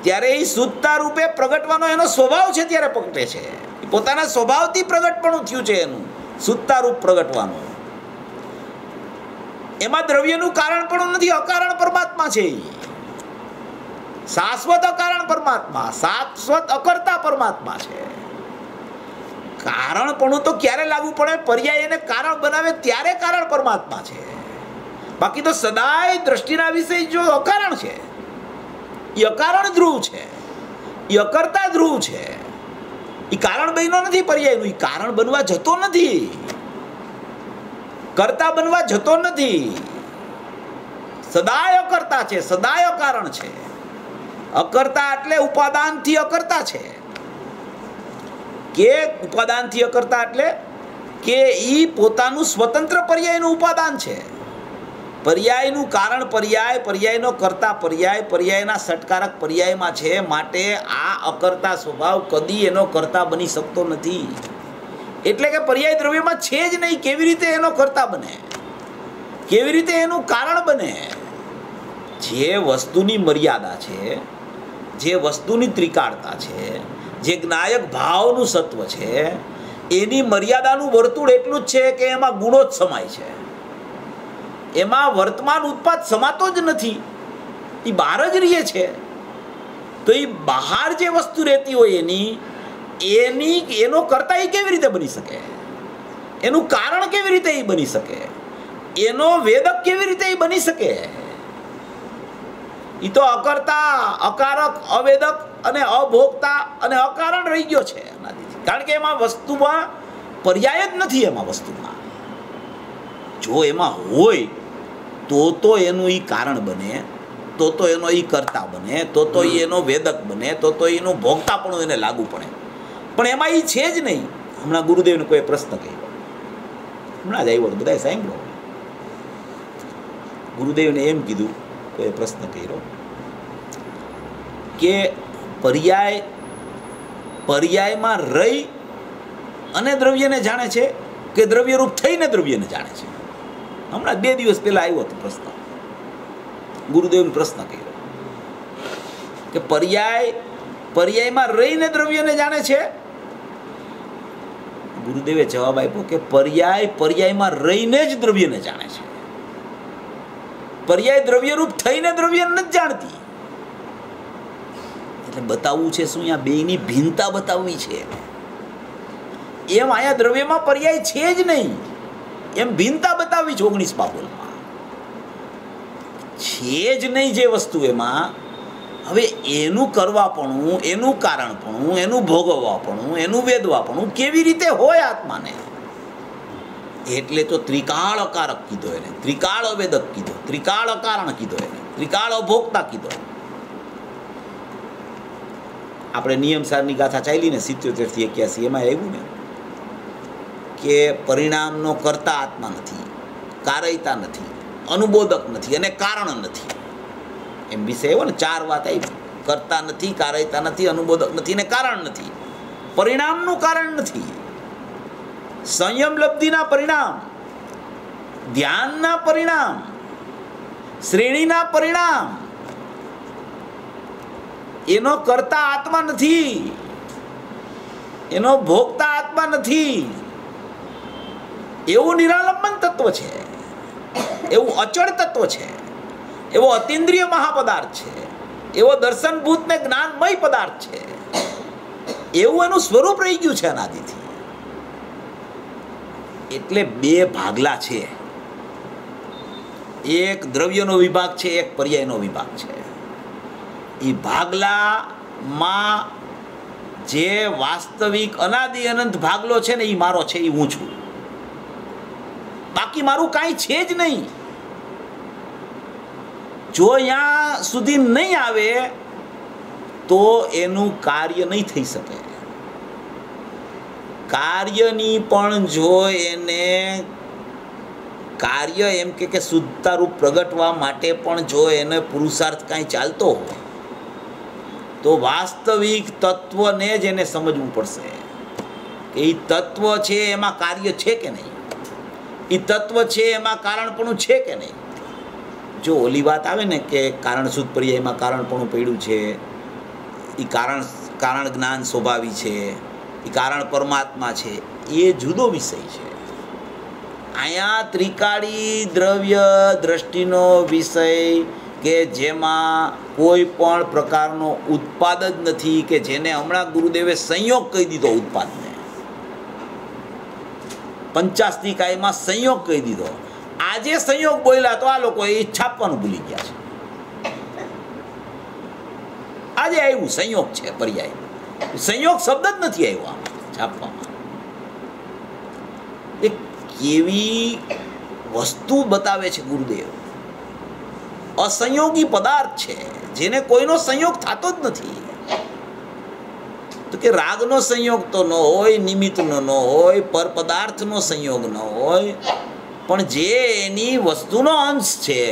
ત્યારે એ શુદ્ધતા રૂપે પ્રગટવાનો એનો સ્વભાવ છે, ત્યારે પ્રગટે છે. પોતાના સ્વભાવથી પ્રગટપણું થયું છે એનું શુદ્ધતા રૂપ પ્રગટવાનું. એમાં દ્રવ્યનું કારણપણું નથી, અકારણ પરમાત્મા છે. શાશ્વત અકારણ પરમાત્મા, શાશ્વત અકર્તા પરમાત્મા છે. કારણપણું તો ક્યારે લાગુ પડે? પર્યાય એને કારણ બનાવે ત્યારે કારણ પરમાત્મા છે. બાકી તો સદાય દ્રષ્ટિના વિષય જો અકારણ છે, એ અકારણ ધ્રુવ છે, એ અકર્તા ધ્રુવ છે. એ કારણ બન્યો નથી પર્યાયનું, એ કારણ બનવા જતો નથી, કર્તા બનવા જતો નથી. સદાય અકર્તા છે, સદાય અકારણ છે. અકર્તા એટલે ઉપાદાનથી અકર્તા છે. કે ઉપાદાનથી અકર્તા એટલે કે ઈ પોતાનું સ્વતંત્ર પર્યાયનું ઉપાદાન છે. પર્યાયનું કારણ પર્યાય, પર્યાયનો કર્તા પર્યાય, પર્યાયના સટકારક પર્યાયમાં છે. માટે આ અકર્તા સ્વભાવ કદી એનો કર્તા બની શકતો નથી. એટલે કે પર્યાય દ્રવ્યમાં છે જ નહીં. કેવી રીતે એનો કર્તા બને? કેવી રીતે એનું કારણ બને? જે વસ્તુની મર્યાદા છે, જે વસ્તુની ત્રિકાળતા છે, જે જ્ઞાયક ભાવનું સત્વ છે, એની મર્યાદાનું વર્તુળ એટલું જ છે કે એમાં ગુણો જ સમાય છે. એમાં વર્તમાન ઉત્પાદ સમાતો જ નથી, એ બહાર જ રહે છે. તો એ બહાર જે વસ્તુ રહેતી હોય એનો કરતા એ કેવી રીતે બની શકે? એનું કારણ કેવી રીતે એ બની શકે? એનો વેદક કેવી રીતે એ બની શકે? એ તો અકર્તા, અકારક, અવેદક અને અભોગતા અને અકારણ રહી ગયો છે. કારણ કે એમાં વસ્તુમાં પર્યાય જ નથી. એમાં વસ્તુમાં જો એમાં હોય તો એનું ઈ કારણ બને, તો એનો ઈ કર્તા બને, તો એનો વેદક બને, તો એનું ભોગતાપણું એને લાગુ પડે. પણ એમાં ઈ છે જ નહીં. હમણાં ગુરુદેવને કોઈ પ્રશ્ન કર્યો, હમણાં જ આવ્યો, બધાએ સાંભળ્યો. ગુરુદેવને એમ કીધું, કોઈ પ્રશ્ન કર્યો કે પર્યાયમાં રહી અને દ્રવ્યને જાણે છે કે દ્રવ્યરૂપ થઈને દ્રવ્યને જાણે છે? હમણાં 2 દિવસ પહેલા આવ્યો હતો પ્રશ્ન. ગુરુદેવને પ્રશ્ન કર્યો કે પર્યાયમાં રહીને દ્રવ્યને જાણે છે? ગુરુદેવે જવાબ આપ્યો કે પર્યાયમાં રહીને જ દ્રવ્યને જાણે છે. પર્યાય દ્રવ્યરૂપ થઈને દ્રવ્યને નથી જાણતી. એટલે બતાવવું છે શું? અહીંયા બેયની ભિન્નતા બતાવવી છે. એમ અહીંયા દ્રવ્યમાં પર્યાય છે જ નહીં, એમ ભિન્નતા બતાવવી છે. 19મા બોલમાં છે જ નહીં જે વસ્તુ એમાં. હવે એનું કરવાપણું, એનું કારણપણું, એનું ભોગવવાપણું, એનું વેદવાપણું કેવી રીતે હોય આત્માને? એટલે તો ત્રિકાળ અકારક કીધો એને, ત્રિકાળ અવેદક કીધો, ત્રિકાળ અકારણ કીધો એને, ત્રિકાળ અભોગતા કીધો. આપણે નિયમસારની ગાથા ચાલી ને 77 થી 81, એમાં આવ્યું ને કે પરિણામનો કર્તા આત્મા નથી, કારયતા નથી, અનુબોધક નથી અને કારણ નથી. એમ વિષય આવ્યો ને, 4 વાત આવી. કર્તા નથી, કારયતા નથી, અનુબોધક નથી અને કારણ નથી. પરિણામનું કારણ નથી. સંયમ લબ્ધિના પરિણામ, ધ્યાનના પરિણામ, શ્રેણીના પરિણામ, એનો કર્તા આત્મા નથી, એનો ભોગતા આત્મા નથી. એવું નિરાલંબન તત્વ છે, એવું અચળ તત્વ છે, એવો અતિન્દ્રિય મહાપદાર્થ છે, એવો દર્શનભૂત ને જ્ઞાનમય પદાર્થ છે. એવું એનું સ્વરૂપ રહી ગયું છે અનાદિથી. એટલે 2 ભાગલા છે. એક દ્રવ્યનો વિભાગ છે, એક પર્યાયનો વિભાગ છે. એ ભાગલામાં જે વાસ્તવિક અનાદિ અનંત ભાગલો છે ને, એ મારો છે, એ હું છું. બાકી મારું કાંઈ છે જ નહીં. જો અહીંયા સુધી નહીં આવે તો એનું કાર્ય નહીં થઈ શકે. કાર્યની પણ જો એને કાર્ય એમ કે શુદ્ધતારૂપ પ્રગટવા માટે પણ જો એને પુરુષાર્થ કાંઈ ચાલતો હોય તો વાસ્તવિક તત્વને જ એને સમજવું પડશે કે એ તત્વ છે એમાં કાર્ય છે કે નહીં, એ તત્વ છે એમાં કારણપણું છે કે નહીં. જો ઓલી વાત આવે ને કે કારણ શુદ્ધ પર્યાયમાં કારણપણું પડ્યું છે, એ કારણ જ્ઞાન સ્વભાવી છે, એ કારણ પરમાત્મા છે, એ જુદો વિષય છે. અહીંયા ત્રિકાળી દ્રવ્ય દ્રષ્ટિનો વિષય કે જેમાં કોઈ પણ પ્રકારનો ઉત્પાદ જ નથી, કે જેને હમણાં ગુરુદેવે સંયોગ કહી દીધો ઉત્પાદને. 50 કાયમાં સંયોગ કહી દીધો. આજે સંયોગ બોલ્યા તો આ લોકો એ છાપવાનું ભૂલી ગયા છે. આજે આવ્યું સંયોગ છે પર્યાય, સંયોગ શબ્દ જ નથી આવ્યો આમાં છાપવામાં. એ કેવી વસ્તુ બતાવે છે ગુરુદેવ. અસંયોગી પદાર્થ છે જેને કોઈનો સંયોગ થતો જ નથી. તો કે રાગનો સંયોગ તો ન હોય, નિમિત્તનો ન હોય, પર પદાર્થનો સંયોગ ન હોય, પણ જે એની વસ્તુનો અંશ છે,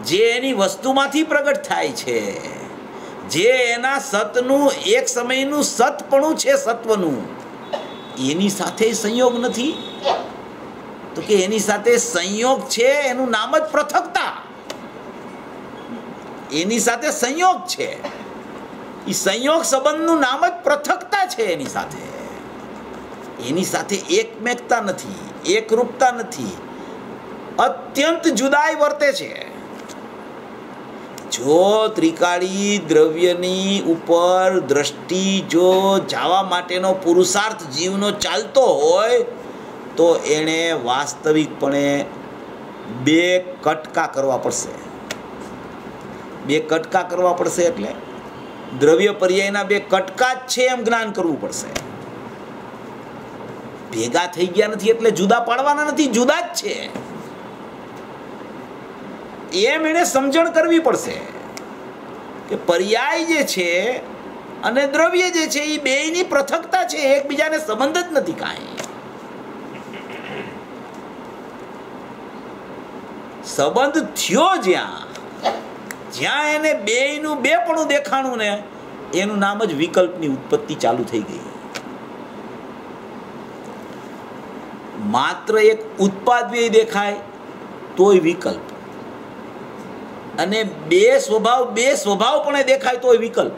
જે એની વસ્તુમાંથી પ્રગટ થાય છે, જે એના સતનું એક સમયનું સતપણું છે, સત્વનું, એની સાથે સંયોગ નથી. તો કે એની સાથે સંયોગ છે, એનું નામ જ પૃથકતા. એની સાથે સંયોગ છે, એ સંયોગ સંબંધનું નામ જ પૃથકતા છે. એની સાથે એકમેકતા નથી, એકરૂપતા નથી, અત્યંત જુદાઈ વર્તે છે. જો ત્રિકાળી દ્રવ્યની ઉપર દ્રષ્ટિ જો જવા માટેનો પુરુષાર્થ જીવનો ચાલતો હોય તો એણે વાસ્તવિકપણે 2 કટકા કરવા પડશે. 2 કટકા કરવા પડશે એટલે દ્રવ્ય પર્યાયના 2 કટકા જ છે એમ જ્ઞાન કરવું પડશે. ભેગા થઈ ગયા નથી એટલે જુદા પાડવાના નથી, જુદા જ છે એમ એને સમજણ કરવી પડશે કે પર્યાય જે છે અને દ્રવ્ય જે છે એ બેયની પૃથકતા છે, એકબીજાને સંબંધ જ નથી કાંઈ. સંબંધ થયો જ્યાં એને બેયનું બેપણું દેખાણું ને એનું નામ જ વિકલ્પની ઉત્પત્તિ ચાલુ થઈ ગઈ. માત્ર એક ઉત્પાદ વ્યય દેખાય તોય વિકલ્પ, અને બે સ્વભાવ પણ દેખાય તોય વિકલ્પ.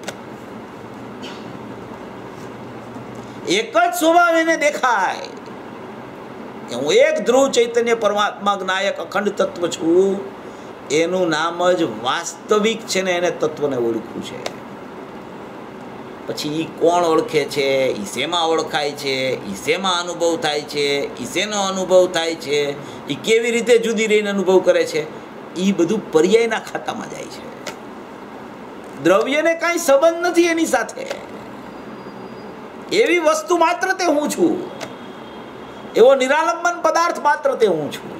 એક જ સ્વભાવ એને દેખાય કે હું એક ધ્રુવ ચૈતન્ય પરમાત્મા જ્ઞાયક અખંડ તત્વ છું, એનું નામ જ વાસ્તવિક છે ને એને તત્વને ઓળખવું છે. પછી એ કોણ ઓળખે છે, એ શેમાં ઓળખાય છે, એ શેમાં અનુભવ થાય છે, એ શેનો અનુભવ થાય છે, એ કેવી રીતે જુદી રહીને અનુભવ કરે છે, એ બધું પર્યાયના ખાતામાં જાય છે. દ્રવ્યને કાંઈ સંબંધ નથી એની સાથે. એવી વસ્તુ માત્ર તે હું છું, એવો નિરાલંબન પદાર્થ માત્ર તે હું છું.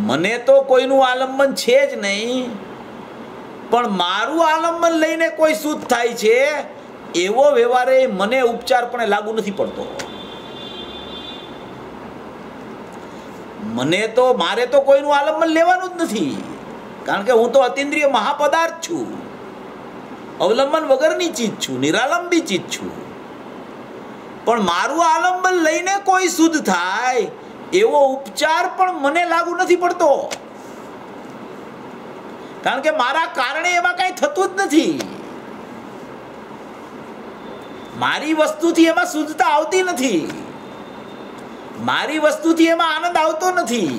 મને તો કોઈનું આલંબન છે જ નહીં, પણ મારું આલંબન લઈને કોઈ શુદ્ધ થાય છે એવો વ્યવહારે મને ઉપચાર પણ લાગુ નથી પડતો. મારે તો કોઈનું આલંબન લેવાનું જ નથી, કારણ કે હું તો અતિન્દ્રિય મહાપદાર્થ છું, અવલંબન વગરની ચીજ છું, નિરાલંબી ચીજ છું. પણ મારું આલંબન લઈને કોઈ શુદ્ધ થાય એવો ઉપચાર પણ મને લાગુ નથી પડતો, કારણ કે મારા કારણે એમાં કઈ થતું જ નથી. મારી વસ્તુથી એમાં શુદ્ધતા આવતી નથી, મારી વસ્તુથી એમાં આનંદ આવતો નથી,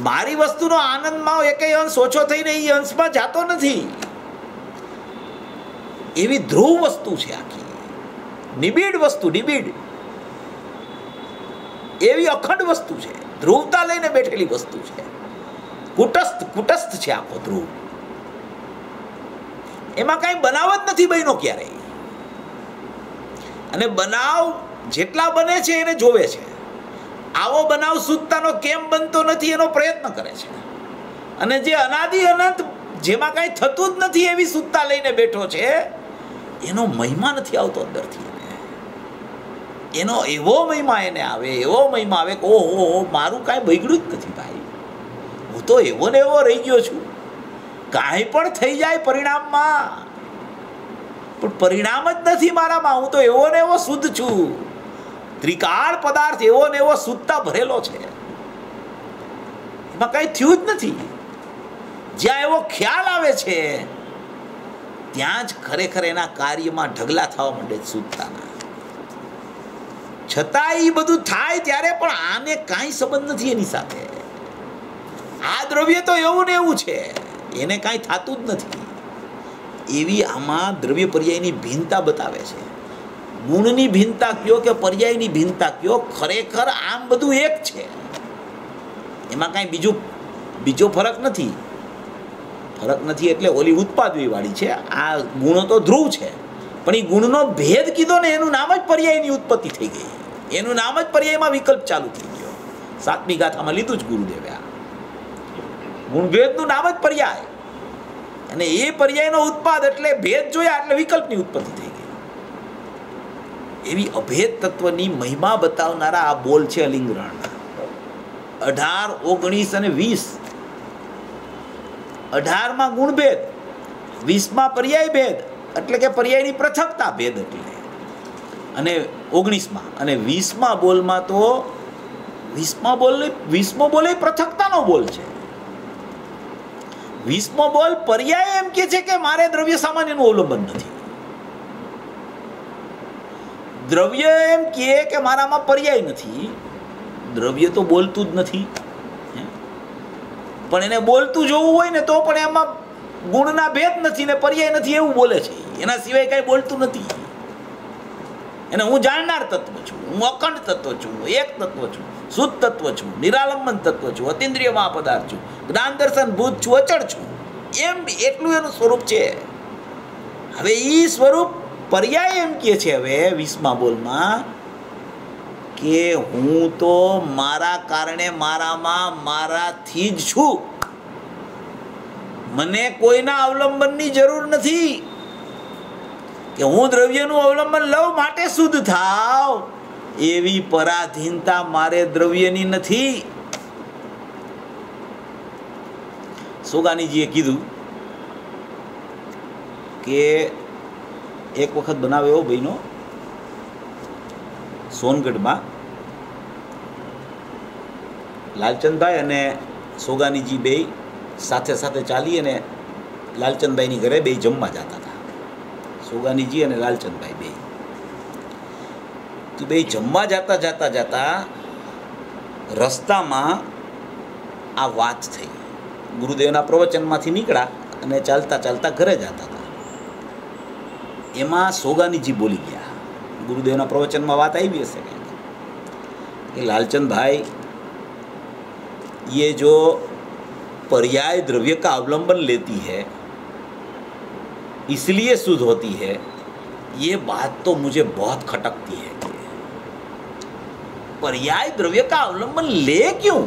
મારી વસ્તુનો આનંદમાં એકેય અંશ ઓછો થઈને એ અંશમાં જાતો નથી. એવી ધ્રુવ વસ્તુ છે આખી, નિબીડ વસ્તુ, નિબીડ એવી અખંડ વસ્તુ છે, ધ્રુવતા લઈને બેઠેલી વસ્તુ છે, કુટસ્થ છે આખો ધ્રુવ. એમાં કઈ બનાવ જ નથી બન્યો ક્યારેય, અને બનાવ જેટલા બને છે એને જોવે છે. આવો બનાવ શુદ્ધતાનો કેમ બનતો નથી એનો પ્રયત્ન કરે છે, અને જે અનાદિ અનંત જેમાં કઈ થતું જ નથી એવી શુદ્ધતા લઈને બેઠો છે એનો મહિમા નથી આવતો અંદરથી. એનો એવો મહિમા એને આવે, એવો મહિમા આવે કે ઓહો મારું કાંઈ બગડ્યું જ નથી ભાઈ, હું તો એવો ને એવો રહી ગયો છું. કાંઈ પણ થઈ જાય પરિણામમાં, પણ પરિણામ જ નથી મારામાં, હું તો એવો ને એવો શુદ્ધ છું. ત્રિકાળ પદાર્થ એવો ને એવો શુદ્ધતા ભરેલો છે, એમાં કઈ થયું જ નથી. જ્યાં એવો ખ્યાલ આવે છે ત્યાં જ ખરેખર એના કાર્યમાં ઢગલા થવા માંડે શુદ્ધતાના. છતાં એ બધું થાય ત્યારે પણ આને કાંઈ સંબંધ નથી એની સાથે. આ દ્રવ્ય તો એવું ને એવું છે, એને કાંઈ થતું જ નથી. એવી આમાં દ્રવ્ય પર્યાયની ભિન્નતા બતાવે છે. ગુણની ભિન્નતા કયો કે પર્યાયની ભિન્નતા કયો, ખરેખર આમ બધું એક છે. એમાં કાંઈ બીજો ફરક નથી. ફરક નથી એટલે ઓલી ઉત્પાદવી વાળી છે, આ ગુણો તો ધ્રુવ છે, પણ એ ગુણનો ભેદ કીધો ને એનું નામ જ પર્યાયની ઉત્પત્તિ થઈ ગઈ. એનું નામ જ પર્યાયમાં વિકલ્પ ચાલુ થઈ ગયો. 7મી ગાથામાં લીધું જ ગુરુદેવે. આ ગુણભેદનું નામ જ પર્યાય, અને એ પર્યાયનો ઉત્પાદ એટલે ભેદ જોયા એટલે વિકલ્પની ઉત્પત્તિ થઈ ગઈ. એવી અભેદ તત્વની મહિમા બતાવનારા આ બોલ છે અલિંગરણ. 18, 19 અને 20. 18માં ગુણભેદ, 20માં પર્યાય ભેદ એટલે કે પર્યાયની પૃથકતા ભેદ એટલે, અને 19માં અને 20માં બોલમાં તો 20મો બોલ એ પૃથકતાનો બોલ છે. 20મો બોલ પર્યાય એમ કે છે કે મારે દ્રવ્ય સામાન્યનું અવલંબન નથી. દ્રવ્ય એમ કે મારામાં પર્યાય નથી. દ્રવ્ય તો બોલતું જ નથી, પણ એને બોલતું જોવું હોય ને તો પણ એમાં ગુણના ભેદ નથી ને પર્યાય નથી એવું બોલે છે. એના સિવાય કાંઈ બોલતું નથી. એને હું જાણનાર તત્વ છું, હું અખંડ તત્વ છું, એક તત્વ છું, શુદ્ધ તત્વ છું, નિરાલંબન તત્વ છું, અતિન્દ્રિય મહાપદાર્થ છું, જ્ઞાન દર્શન ભૂત છું, અચળ છું, એમ એટલું એનું સ્વરૂપ છે. હવે એ સ્વરૂપ પર્યાય એમ કે છે હવે 20મા બોલમાં કે હું તો મારા કારણે મારામાં મારાથી જ છું. મને કોઈના અવલંબનની જરૂર નથી કે હું દ્રવ્યનું અવલંબન લઉં માટે શુદ્ધ થાવ. એવી પરાધીનતા મારે દ્રવ્યની નથી. સોગાનીજીએ કીધું કે એક વખત બનાવ્યો એવો ભાઈનો સોનગઢમાં લાલચંદભાઈ અને સોગાનીજી બે સાથે સાથે ચાલી અને લાલચંદભાઈની ઘરે બે જમવા જતા હતા. સોગાનીજી અને લાલચંદભાઈ બે તો બે જમવા જતા રસ્તામાં આ વાત થઈ. ગુરુદેવના પ્રવચનમાંથી નીકળ્યા અને ચાલતા ચાલતા ઘરે જતા હતા. એમાં સોગાનીજી બોલી ગયા. ગુરુદેવના પ્રવચનમાં વાત આવી હશે કે लालचंद भाई, ये जो पर्याय द्रव्य का अवलंबन लेती है इसलिए शुद्ध होती है, ये बात तो मुझे बहुत खटकती है। पर्याय द्रव्य का अवलंबन ले क्यों?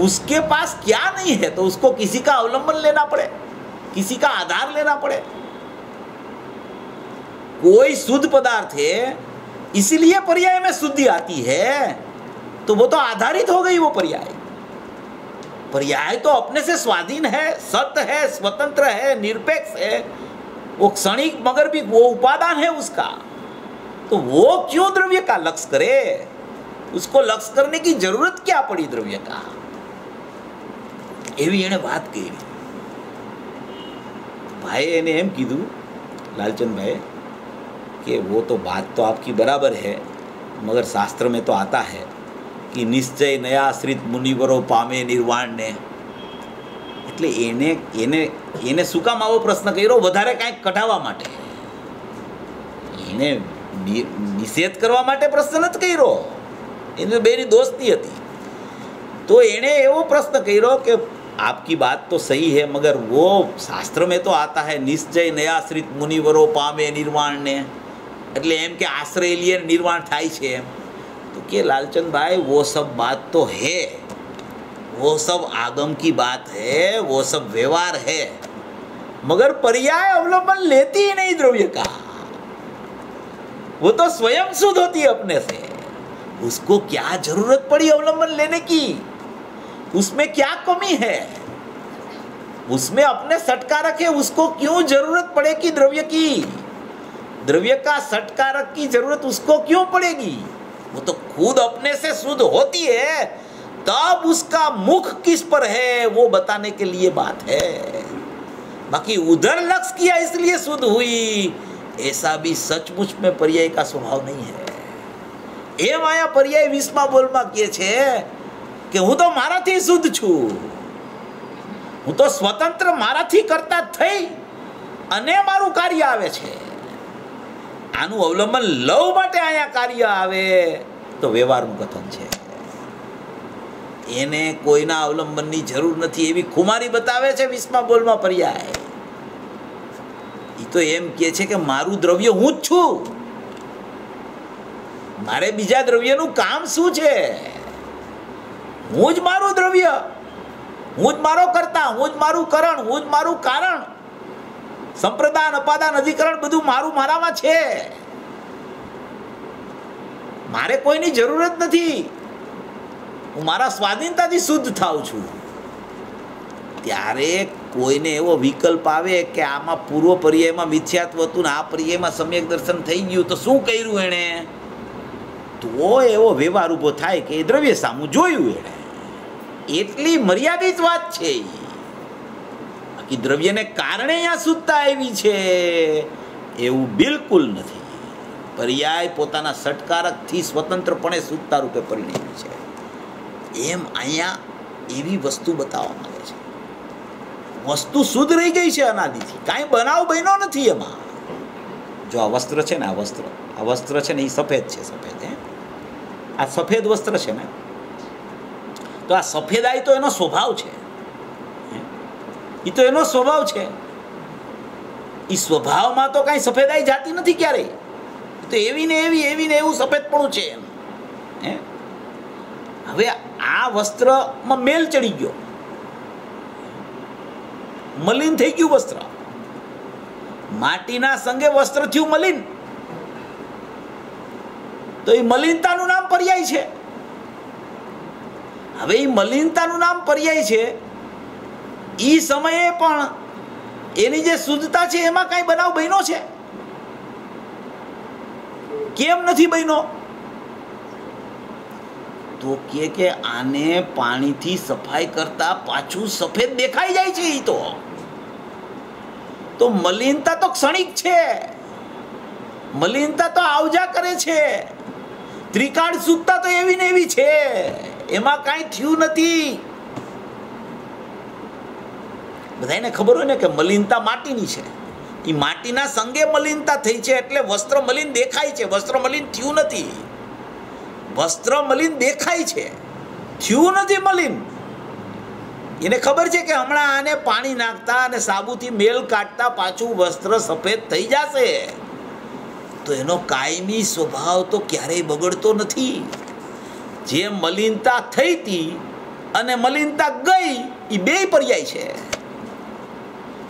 उसके पास क्या नहीं है तो उसको किसी का अवलंबन लेना पड़े, किसी का आधार लेना पड़े। कोई शुद्ध पदार्थ है इसीलिए पर्याय में शुद्धि आती है, तो वो तो आधारित हो गई वो पर्याय। पर्याय तो अपने से स्वाधीन है, सत्य है, स्वतंत्र है, निरपेक्ष है, वो क्षणिक मगर भी वो उपादान है उसका, तो वो क्यों द्रव्य का लक्ष्य करे? उसको लक्ष्य करने की जरूरत क्या पड़ी द्रव्य का? एवी एने बात कही। भाई एने एम कीधु लालचंद भाई कि वो तो बात तो आपकी बराबर है, मगर शास्त्र में तो आता है कि निश्चय नयाश्रित मुनिवरो पामे निर्वाण ने। એટલે એને શું કામ આવો પ્રશ્ન કર્યો? વધારે કાંઈક કઢાવવા માટે, એને નિષેધ કરવા માટે પ્રશ્ન નથી કર્યો, એને બેની દોસ્તી હતી। તો એણે એવો પ્રશ્ન કર્યો કે आपकी बात तो सही है, मगर वो शास्त्र में तो आता है निश्चय नयाश्रित मुनिवरो पामे निर्वाण ने, એટલે એમ કે આશ્રય લે નિર્વાણ થાય છે એમ। तो कि लालचंद भाई वो सब बात तो है, वो सब आगम की बात है, वो सब व्यवहार है, मगर पर्याय अवलंबन लेती ही नहीं द्रव्य का। वो तो स्वयं शुद्ध होती है अपने से, उसको क्या जरूरत पड़ी अवलंबन लेने की? उसमें क्या कमी है? उसमें अपने सटकारक है, उसको क्यों जरूरत पड़ेगी द्रव्य की? द्रव्य का सटकारक की जरूरत उसको क्यों पड़ेगी? वो तो खुद अपने से शुद्ध होती है, तब उसका मुख किस पर है वो बताने के लिए बात है। बाकी उधर लक्ष्य किया इसलिए शुद्ध हुई, ऐसा भी सचमुच में पर्याय का स्वभाव नहीं है। એ માયા પર્યાય 20મા બોલમાં કહે છે કે હું તો મારાથી શુદ્ધ છું, હું તો સ્વતંત્ર મારાથી કરતા થઈ અને મારું કાર્ય આવે છે। આનું અવલંબન લવ માટે અહીંયા કાર્ય આવે તો વ્યવહારનું કથન છે. એને કોઈના અવલંબનની જરૂર નથી એવી ખુમારી બતાવે છે 20મા બોલમાં પર્યાય. એ તો એમ કહે છે કે મારું દ્રવ્ય હું જ છું, મારે બીજા દ્રવ્યનું કામ શું છે? હું જ મારું દ્રવ્ય, હું જ મારો કર્તા, હું જ મારું કરણ, હું જ મારું કારણ. સંપ્રદાન અપાદાન અધિકરણ બધું મારામાં છે. મારે કોઈની જરૂર જ નથી. હું મારા સ્વાધીનતાથી શુદ્ધ થાઉં છું. ત્યારે કોઈને એવો વિકલ્પ આવે કે આમાં પૂર્વ પર્યાયમાં મિથ્યાત્વ હતું ને આ પર્યાયમાં સમ્યક દર્શન થઈ ગયું તો શું કર્યું એણે? તો એવો વ્યવહાર ઊભો થાય કે એ દ્રવ્ય સામું જોયું એણે. એટલી મર્યાદિત વાત છે. બાકી દ્રવ્યને કારણે અહીંયા શુદ્ધતા આવી છે એવું બિલકુલ નથી. પર્યાય પોતાના ષટકારકથી સ્વતંત્રપણે શુદ્ધતા રૂપે પરિણમ્યું છે. એમ અહીંયા એવી વસ્તુ બતાવવા માંગે છે. વસ્તુ શુદ્ધ રહી ગઈ છે અનાદિથી, કાંઈ બનાવ બન્યો નથી એમાં. જો આ વસ્ત્ર છે ને, આ વસ્ત્ર છે ને એ સફેદ છે. સફેદ આ સફેદ વસ્ત્ર છે ને, તો આ સફેદાઈ તો એનો સ્વભાવ છે. એ તો એનો સ્વભાવ છે. એ સ્વભાવમાં તો કાંઈ સફેદાઈ જાતી નથી ક્યારેય. તો એવી ને એવું સફેદપણું છે એમ. હવે આ વસ્ત્રમાં મેલ ચડી ગયો, મલિન થઈ ગયું વસ્ત્ર. માટીના સંગે વસ્ત્ર થયું મલિન, તો એ મલિનતાનું નામ પર્યાય છે. હવે એ મલિનતાનું નામ પર્યાય છે. એ સમયે પણ એની જે શુદ્ધતા છે એમાં કાંઈ બનાવ બન્યો છે? કેમ નથી બન્યો? તો કે આને પાણીથી સફાઈ કરતા પાછું સફેદ દેખાઈ જાય છે. એ તો મલિનતા તો ક્ષણિક છે, મલિનતા તો આવજા કરે છે. ત્રિકાળ શુદ્ધતા તો એવી ને એવી છે, એમાં કાંઈ થયું નથી. બધાને ખબર હોય ને કે મલિનતા માટીની છે. એ માટીના સંગે મલિનતા થઈ છે એટલે વસ્ત્ર મલિન દેખાય છે. વસ્ત્ર મલિન થયું નથી. વસ્ત્ર મલિન દેખાય છે, થયું નથી મલિન. એને ખબર છે કે હમણાં આને પાણી નાખતા અને સાબુથી મેલ કાઢતા પાછું વસ્ત્ર સફેદ થઈ જશે. તો એનો કાયમી સ્વભાવ તો ક્યારેય બગડતો નથી. જે મલિનતા થઈ હતી અને મલિનતા ગઈ એ બે પર્યાય છે.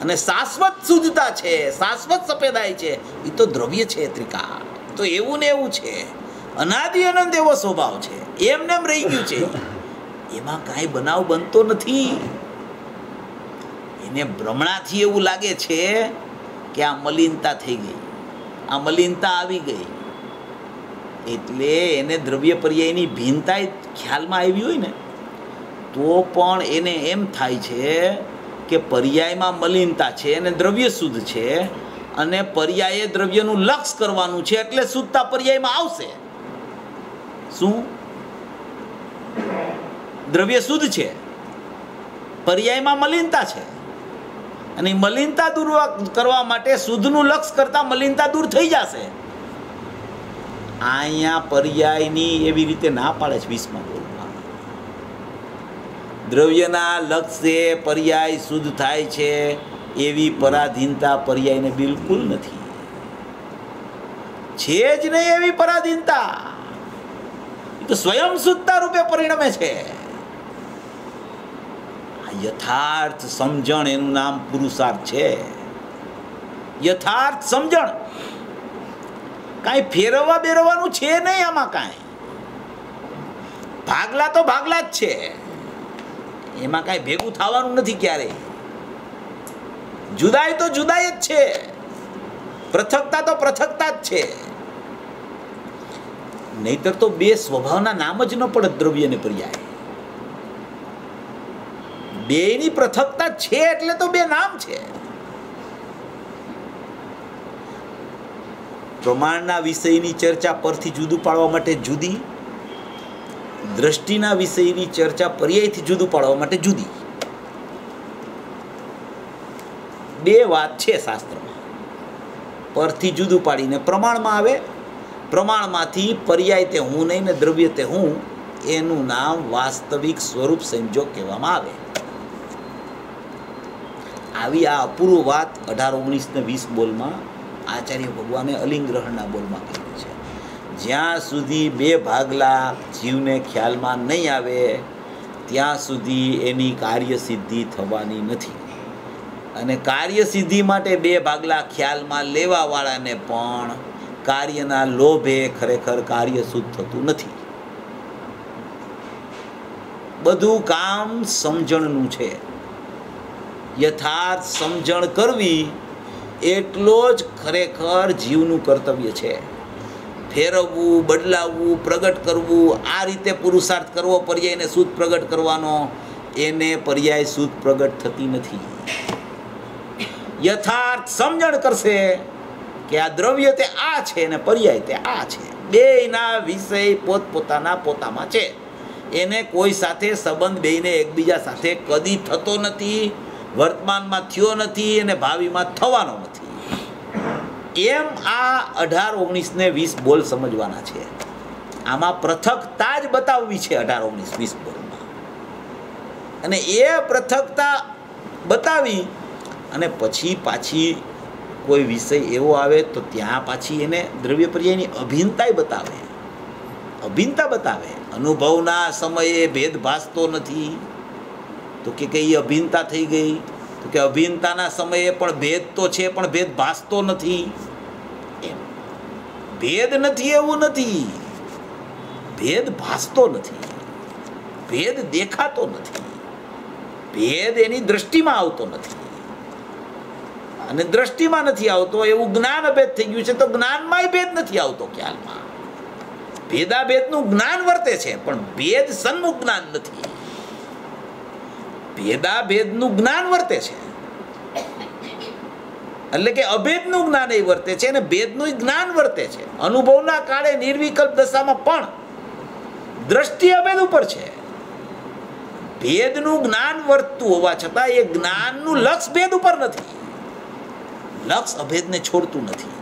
અને શાશ્વત શુદ્ધતા છે, શાશ્વત સફેદાઈ છે, એ તો દ્રવ્ય છે ત્રિકાળ. તો એવું ને એવું છે, અનાદિ અનંત એવો સ્વભાવ છે, એમને એમ રહી ગયું છે. એમાં કાંઈ બનાવ બનતો નથી. એને ભ્રમણાથી એવું લાગે છે કે આ મલિનતા થઈ ગઈ, આ મલિનતા આવી ગઈ. એટલે એને દ્રવ્ય પર્યાયની ભિન્નતા ખ્યાલમાં આવી હોય ને તો પણ એને એમ થાય છે કે પર્યાયમાં મલિનતા છે અને દ્રવ્ય શુદ્ધ છે, અને પર્યાયે દ્રવ્યનું લક્ષ કરવાનું છે એટલે શુદ્ધતા પર્યાયમાં આવશે. શું? દ્રવ્ય શુદ્ધ છે, પર્યાયમાં મલિનતા છે, અને મલિનતા દૂર કરવા માટે શુદ્ધનું લક્ષ કરતા મલિનતા દૂર થઈ જશે. અહીંયા પર્યાયની એવી રીતે ના પાડે છે 20મા બોલમાં. દ્રવ્યના લક્ષે પર્યાય શુદ્ધ થાય છે એવી પરાધીનતા પર્યાયને બિલકુલ નથી. છે જ નહીં એવી પરાધીનતા. એ તો સ્વયં શુદ્ધતા રૂપે પરિણમે છે. યથાર્થ સમજણ એનું નામ પુરુષાર્થ છે. યથાર્થ સમજણ, કાંઈ ફેરવવા બેરવવાનું છે નહીં આમાં. કાંઈ ભાગલા તો ભાગલા જ છે, એમાં કાંઈ ભેગું થવાનું નથી ક્યારેય. જુદાઈ તો જુદાઈ જ છે, પૃથકતા તો પૃથકતા જ છે. નહીતર તો બે સ્વભાવના નામ જ ન પડે દ્રવ્ય ને પર્યાય. બેની પૃથકતા છે એટલે તો બે નામ છે. પ્રમાણના વિષયની ચર્ચા પરથી જુદું પાડવા માટે જુદી, દ્રષ્ટિના વિષયની ચર્ચા પર્યાયથી જુદું પાડવા માટે જુદી. બે વાત છે શાસ્ત્રમાં. પરથી જુદું પાડીને પ્રમાણમાં આવે. પ્રમાણમાંથી પર્યાય તે હું નહીં ને દ્રવ્ય તે હું, એનું નામ વાસ્તવિક સ્વરૂપ સંજોગ કહેવામાં આવે. આવી આ અપૂર્વ વાત 18, 19 ને 20 બોલમાં આચાર્ય ભગવાને અલિંગ્રહણના બોલમાં કીધી છે. જ્યાં સુધી બે ભાગલા જીવને ખ્યાલમાં નહીં આવે ત્યાં સુધી એની કાર્યસિદ્ધિ થવાની નથી. અને કાર્યસિદ્ધિ માટે બે ભાગલા ખ્યાલમાં લેવાવાળાને પણ કાર્યના લોભે ખરેખર કાર્ય શુદ્ધ થતું નથી. બધું કામ સમજણનું છે. યથાર્થ સમજણ કરવી એટલો જ ખરેખર જીવનું કર્તવ્ય છે. ફેરવવું, બદલાવવું, પ્રગટ કરવું, આ રીતે પુરુષાર્થ કરવો પર્યાયને શુદ્ધ પ્રગટ કરવાનો, એને પર્યાય શુદ્ધ પ્રગટ થતી નથી. યથાર્થ સમજણ કરશે કે આ દ્રવ્ય તે આ છે અને પર્યાય તે આ છે, બેયના વિષય પોતપોતાના પોતામાં છે, એને કોઈ સાથે સંબંધ બેયને એકબીજા સાથે કદી થતો નથી, વર્તમાનમાં થયો નથી અને ભાવિમાં થવાનો નથી. એમ આ 18, 19 ને 20 બોલ સમજવાના છે. આમાં પૃથકતા જ બતાવવી છે 18, 19, 20 બોલમાં. અને એ પૃથકતા બતાવી અને પછી પાછી કોઈ વિષય એવો આવે તો ત્યાં પાછી એને દ્રવ્ય પર્યાયની અભિન્નતા બતાવે. અભિન્નતા બતાવે. અનુભવના સમયે ભેદ ભાસતો નથી તો કે કઈ અભિન્નતા થઈ ગઈ? તો કે અભિન્નતાના સમયે પણ ભેદ તો છે પણ ભેદ ભાસતો નથી. એમ ભેદ નથી એવું નથી, ભેદ ભાસતો નથી, ભેદ દેખાતો નથી, ભેદ એની દ્રષ્ટિમાં આવતો નથી. અને દ્રષ્ટિમાં નથી આવતો એવું જ્ઞાન અભેદ થઈ ગયું છે તો જ્ઞાનમાંય ભેદ નથી આવતો. ખ્યાલમાં ભેદાભેદનું જ્ઞાન વર્તે છે પણ ભેદ સન્મુખ જ્ઞાન નથી. ભેદાભેદનું જ્ઞાન વર્તે છે એટલે કે અભેદનું જ્ઞાન એ વર્તે છે અને ભેદનું જ્ઞાન વર્તે છે. અનુભવના કાળે નિર્વિકલ્પ દશામાં પણ દ્રષ્ટિ અભેદ ઉપર છે. ભેદનું જ્ઞાન વર્તતું હોવા છતાં એ જ્ઞાનનું લક્ષ ભેદ ઉપર નથી. લક્ષ અભેદને છોડતું નથી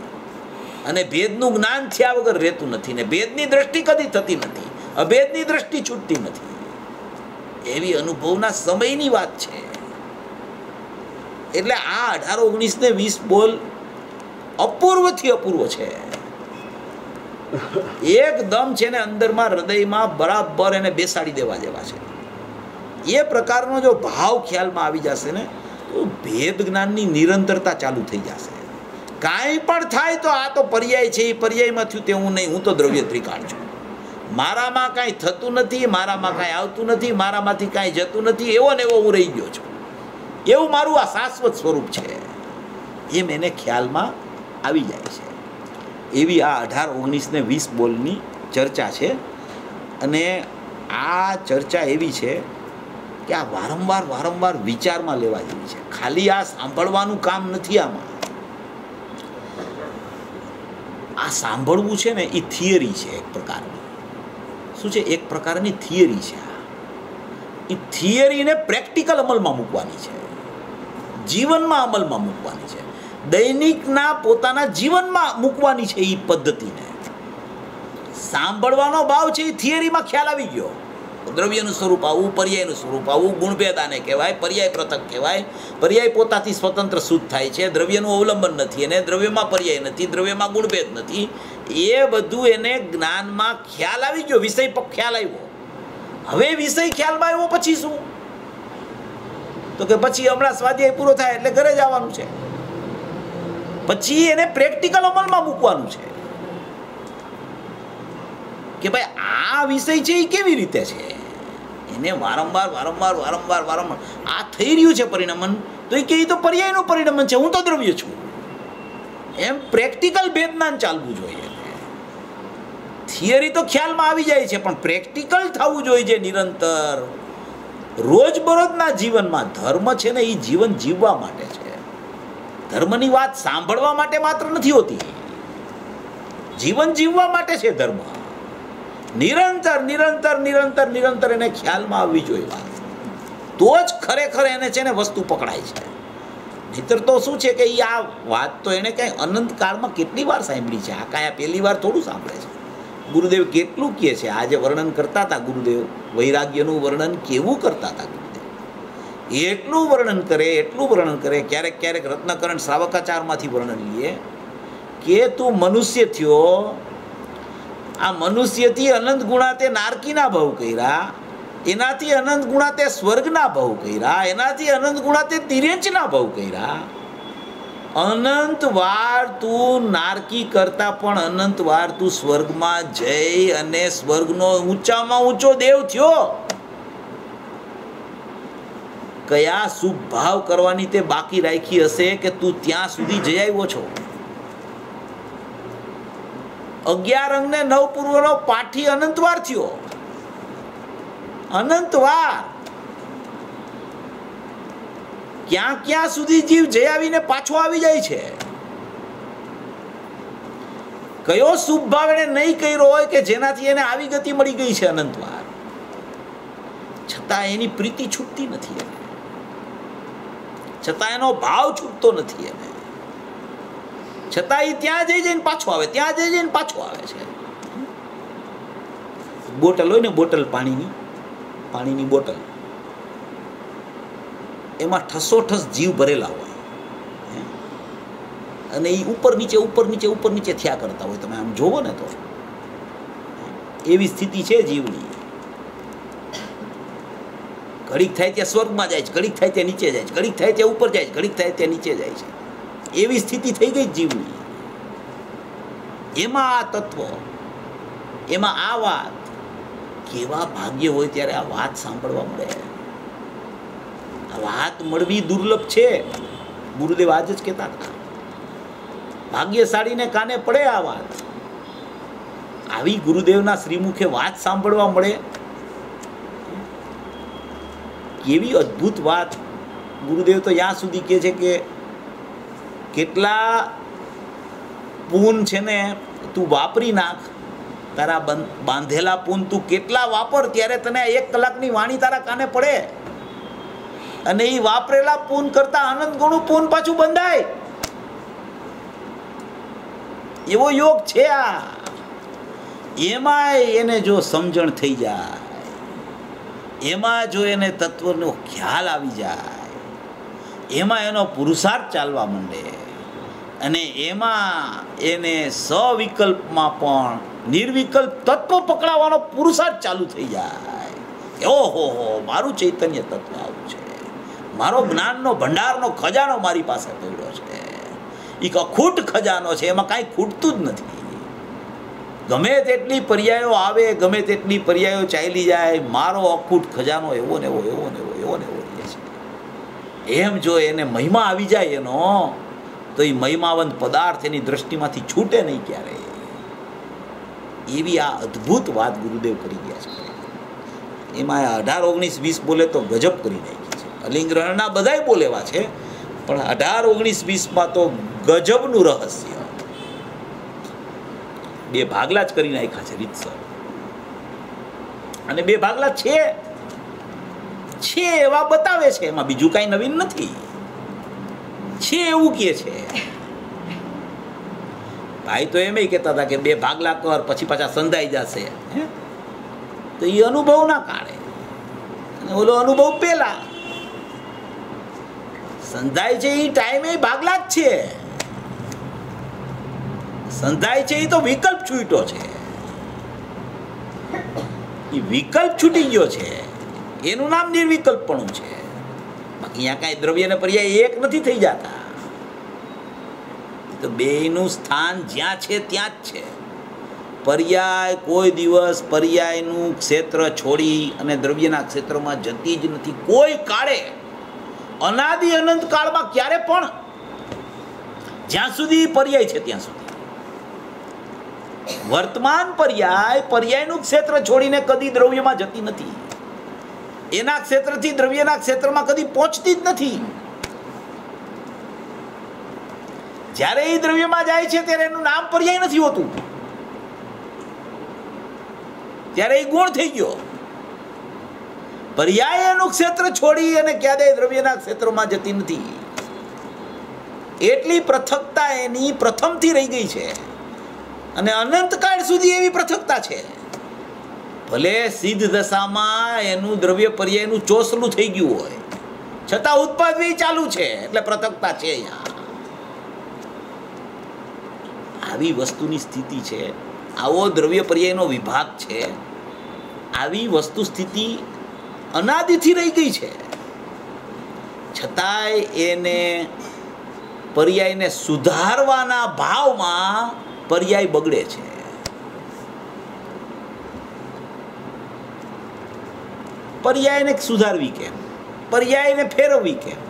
અને ભેદનું જ્ઞાન થયા વગર રહેતું નથી ને ભેદની દ્રષ્ટિ કદી થતી નથી, અભેદની દ્રષ્ટિ છૂટતી નથી. એવી અનુભવના સમયની વાત છે. એટલે આ 18, 19 ને 20 બોલ અપૂર્વથી અપૂર્વ છે. એકદમ છે ને અંદરમાં હૃદયમાં બરાબર એને બેસાડી દેવા જેવા છે. એ પ્રકારનો જો ભાવ ખ્યાલમાં આવી જશે ને તો ભેદ જ્ઞાનની નિરંતરતા ચાલુ થઈ જશે. કાંઈ પણ થાય તો આ તો પર્યાય છે, એ પર્યાયમાં થયું તે હું નહીં, હું તો દ્રવ્ય ત્રિકાળ છું, મારામાં કાંઈ થતું નથી, મારામાં કાંઈ આવતું નથી, મારામાંથી કાંઈ જતું નથી, એવો ને એવો હું રહી ગયો છું, એવું મારું આ શાશ્વત સ્વરૂપ છે, એમ એને ખ્યાલમાં આવી જાય છે. એવી આ 18, 19 ને 20 બોલની ચર્ચા છે. અને આ ચર્ચા એવી છે કે આ વારંવાર વિચારમાં લેવા જેવી છે. ખાલી આ સાંભળવાનું કામ નથી. આમાં આ સાંભળવું છે ને એ થિયરી છે એક પ્રકારની. શું છે? એક પ્રકારની થિયરી છે. એ થિયરીને પ્રેક્ટિકલ અમલમાં મૂકવાની છે, જીવનમાં અમલમાં મૂકવાની છે, દૈનિકના પોતાના જીવનમાં મૂકવાની છે. એ પદ્ધતિને સાંભળવાનો ભાવ છે એ થિયરીમાં ખ્યાલ આવી ગયો. દ્રવ્યનું સ્વરૂપ આવું, પર્યાયનું સ્વરૂપ આવું, ગુણભેદ આને કહેવાય, પર્યાય પૃથક કહેવાય, પર્યાય પોતાથી સ્વતંત્ર શુદ્ધ થાય છે, દ્રવ્યનું અવલંબન નથી, અને દ્રવ્યમાં પર્યાય નથી, દ્રવ્યમાં ગુણભેદ નથી. એ બધું એને જ્ઞાનમાં ખ્યાલ આવી ગયો, વિષય પર ખ્યાલ આવ્યો. હવે વિષય ખ્યાલમાં આવ્યો પછી શું? તો કે પછી હમણાં સ્વાધ્યાય પૂરો થાય એટલે ઘરે જવાનું છે, પછી એને પ્રેક્ટિકલ અમલમાં મૂકવાનું છે કે ભાઈ આ વિષય છે એ કેવી રીતે છે. એને વારંવાર આ થઈ રહ્યું છે પરિણમન, તો એ કે તો પર્યાયનું પરિણમન છે, હું તો દ્રવ્ય છું, એમ પ્રેક્ટિકલ ભેદજ્ઞાન ચાલવું જોઈએ. થિયરી તો ખ્યાલમાં આવી જાય છે પણ પ્રેક્ટિકલ થવું જોઈએ છે નિરંતર. રોજબરોજના જીવનમાં ધર્મ છે ને એ જીવન જીવવા માટે છે. ધર્મની વાત સાંભળવા માટે માત્ર નથી હોતી, જીવન જીવવા માટે છે ધર્મ. નિરંતર એને ખ્યાલમાં આવવી જોઈએ વાત, તો જ ખરેખર એને છે ને વસ્તુ પકડાય છે. નહીતર તો શું છે કે આ વાત તો એણે કાંઈ અનંત કાળમાં કેટલી વાર સાંભળી છે, આ કાંઈ પહેલી વાર થોડું સાંભળે છે. ગુરુદેવ કેટલું કહે છે, આજે વર્ણન કરતા હતા ગુરુદેવ, વૈરાગ્યનું વર્ણન કેવું કરતા હતા ગુરુદેવ, એટલું વર્ણન કરે. ક્યારેક ક્યારેક રત્નકરણ શ્રાવકાચારમાંથી વર્ણન લઈએ કે તું મનુષ્ય થયો, આ મનુષ્યથી અનંત ગુણા તે નારકીના ભાવ કર્યા, એનાથી અનંત ગુણા તે સ્વર્ગના ભાવ કર્યા, એનાથી અનંત ગુણા તે તિર્યંચના ભાવ કર્યા. અનંત વાર તું નારકી કરતા પણ અનંત વાર તું સ્વર્ગમાં જઈ અને સ્વર્ગનો ઊંચામાં ઊંચો દેવ થયો. કયા શુભ ભાવ કરવાની તે બાકી રાખી હશે કે તું ત્યાં સુધી જઈ આવ્યો છો? 11 અંગ ને 9 પૂર્વનો પાઠી અનંતવાર થયો, અનંતવાર. ક્યાં ક્યાં સુધી જીવ જઈ આવીને પાછો આવી જાય છે. કયો શુભ ભાવ એને નહીં કર્યો હોય કે જેનાથી એને આવી ગતિ મળી ગઈ છે અનંતવાર, છતાં એની પ્રીતિ છૂટતી નથી એને, છતાં એનો ભાવ છૂટતો નથી એને, છતાં એ ત્યાં જઈ જઈને પાછો આવે, ત્યાં જઈ જઈને પાછો આવે છે. બોટલ હોય ને, બોટલ પાણીની બોટલ, એમાં ઠસોઠસ જીવ ભરેલા હોય અને એ ઉપર નીચે થયા કરતા હોય. તમે આમ જોવો ને તો એવી સ્થિતિ છે જીવની. ઘડીક થાય ત્યાં સ્વર્ગમાં જાય છે, ઘડીક થાય ત્યાં નીચે જાય છે, ઘડીક થાય ત્યાં ઉપર જાય છે, ઘડીક થાય ત્યાં નીચે જાય છે. એવી સ્થિતિ થઈ ગઈ જીવની. એમાં આ તત્વ, એમાં આ વાત, કેવા ભાગ્ય હોય ત્યારે આ વાત સાંભળવા મળે. આ વાત મળવી દુર્લભ છે. ગુરુદેવ આજ જ કહેતા હતા, ભાગ્યશાળીને કાને પડે આ વાત. આવી ગુરુદેવના શ્રીમુખે વાત સાંભળવા મળે, કેવી અદ્ભુત વાત. ગુરુદેવ તો ત્યાં સુધી કહે છે કે કેટલા પૂન છે ને તું વાપરી નાખ, તારા બાંધેલા પૂન તું કેટલા વાપર, ત્યારે તને 1 કલાકની વાણી તારા કાને પડે. અને એ વાપરેલા પૂન કરતા આનંદ ગુણું પૂન પાછું બંધાય. એવો યોગ છે આ. એમાંય એને જો સમજણ થઈ જાય, એમાં જો એને તત્વનો ખ્યાલ આવી જાય, એમાં એનો પુરુષાર્થ ચાલવા માંડે અને એમાં એને સવિકલ્પમાં પણ નિર્વિકલ્પ તત્વ પકડાવવાનો પુરુષાર્થ ચાલુ થઈ જાય. ઓહો, મારું ચૈતન્ય તત્વ આવું છે, મારો જ્ઞાનનો ભંડારનો ખજાનો મારી પાસે પડ્યો છે. એક અખૂટ ખજાનો છે, એમાં કાંઈ ખૂટતું જ નથી. ગમે તેટલી પર્યાયો આવે, ગમે તેટલી પર્યાયો ચાલી જાય, મારો અખૂટ ખજાનો એવો ને એવો રહે છે. એમ જો એને મહિમા આવી જાય એનો, તો એ મહિમાવંત પદાર્થ એની દ્રષ્ટિમાંથી છૂટે નહીં ક્યારે. એવી આ અદ્ભુત વાત ગુરુદેવ કરી ગયા છે. એમાં 18, 19, 20 બોલે તો ગજબ કરી નાખી છે. અલિંગ્રહણના બધાય બોલેવા છે, પણ 18, 19, 20માં તો ગજબનું રહસ્ય 2 ભાગલા જ કરી નાખ્યા છે રીતસર. અને 2 ભાગલા છે એવા બતાવે છે, એમાં બીજું કાંઈ નવીન નથી. છે એવું કહે છે ભાઈ. તો એમ કહેતા હતા કે 2 ભાગલા કર, પછી પાછા સંધાઈ જશે. તો એ અનુભવ ના કાઢે, અને ઓલો અનુભવ પેલા સંધાય છે. એ ટાઈમે ભાગલા જ છે. સંધાય છે એ તો વિકલ્પ છૂટ્યો છે, એ વિકલ્પ છૂટી ગયો છે, એનું નામ નિર્વિકલ્પપણું છે. બાકી અહીંયા કાંઈ દ્રવ્ય ને પર્યાય એક નથી થઈ જતા. તો બેયનું સ્થાન જ્યાં છે ત્યાં જ છે. પર્યાય કોઈ દિવસ પર્યાયનું ક્ષેત્ર છોડી અને દ્રવ્યના ક્ષેત્રમાં જતી જ નથી કોઈ કાળે. અનાદિ અનંત કાળમાં ક્યારે પણ, જ્યાં સુધી પર્યાય છે ત્યાં સુધી. વર્તમાન પર્યાયનું ક્ષેત્ર છોડીને કદી દ્રવ્યમાં જતી નથી. એના ક્ષેત્રથી દ્રવ્યના ક્ષેત્રમાં કદી પહોંચતી જ નથી. જ્યારે એ દ્રવ્યમાં જાય છે ત્યારે એનું નામ પર્યાય નથી હોતું, ત્યારે એ ગુણ થઈ ગયો. પર્યાય એનું ક્ષેત્ર છોડી અને ક્યારેય દ્રવ્યના ક્ષેત્રમાં જતી નથી. એટલી પૃથકતા એની પ્રથમથી રહી ગઈ છે અને અનંતકાળ સુધી એવી પૃથકતા છે. ભલે સિદ્ધ દશામાં એનું દ્રવ્ય પર્યાયનું ચોસલું થઈ ગયું હોય છતાં ઉત્પાદન ચાલુ છે, એટલે પૃથકતા છે અહીંયા. આવી વસ્તુની સ્થિતિ છે, આવો દ્રવ્ય પર્યાયનો વિભાગ છે, આવી વસ્તુ સ્થિતિ અનાદિથી રહી ગઈ છે, છતાંય એને પર્યાયને સુધારવાના ભાવમાં પર્યાય બગડે છે. પર્યાયને સુધારવી કેમ, પર્યાયને ફેરવવી કેમ,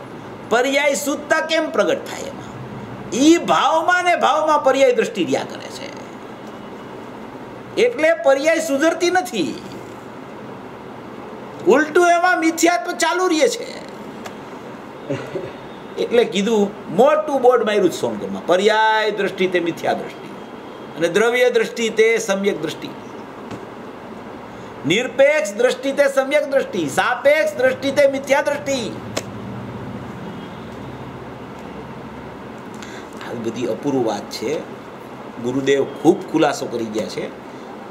પર્યાય શુદ્ધતા કેમ પ્રગટ થાય એમાં, એ ભાવમાં ને ભાવમાં પર્યાય દ્રષ્ટિ રહ્યા કરે છે. એટલે પર્યાય સુધરતી નથી, ઉલટું એમાં મિથ્યાત્વ ચાલુ રહે છે. એટલે કીધું મોટું બોર્ડ માર્યું સોનગઢમાં, પર્યાય દ્રષ્ટિ તે મિથ્યા દ્રષ્ટિ અને દ્રવ્ય દ્રષ્ટિ તે સમ્યક દ્રષ્ટિ, નિરપેક્ષ દ્રષ્ટિ તે સમ્યક દ્રષ્ટિ, સાપેક્ષ દ્રષ્ટિ તે મિથ્યા દ્રષ્ટિ. આવી બધી અપૂર્વ વાત છે. ગુરુદેવ ખૂબ ખુલાસો કરી ગયા છે,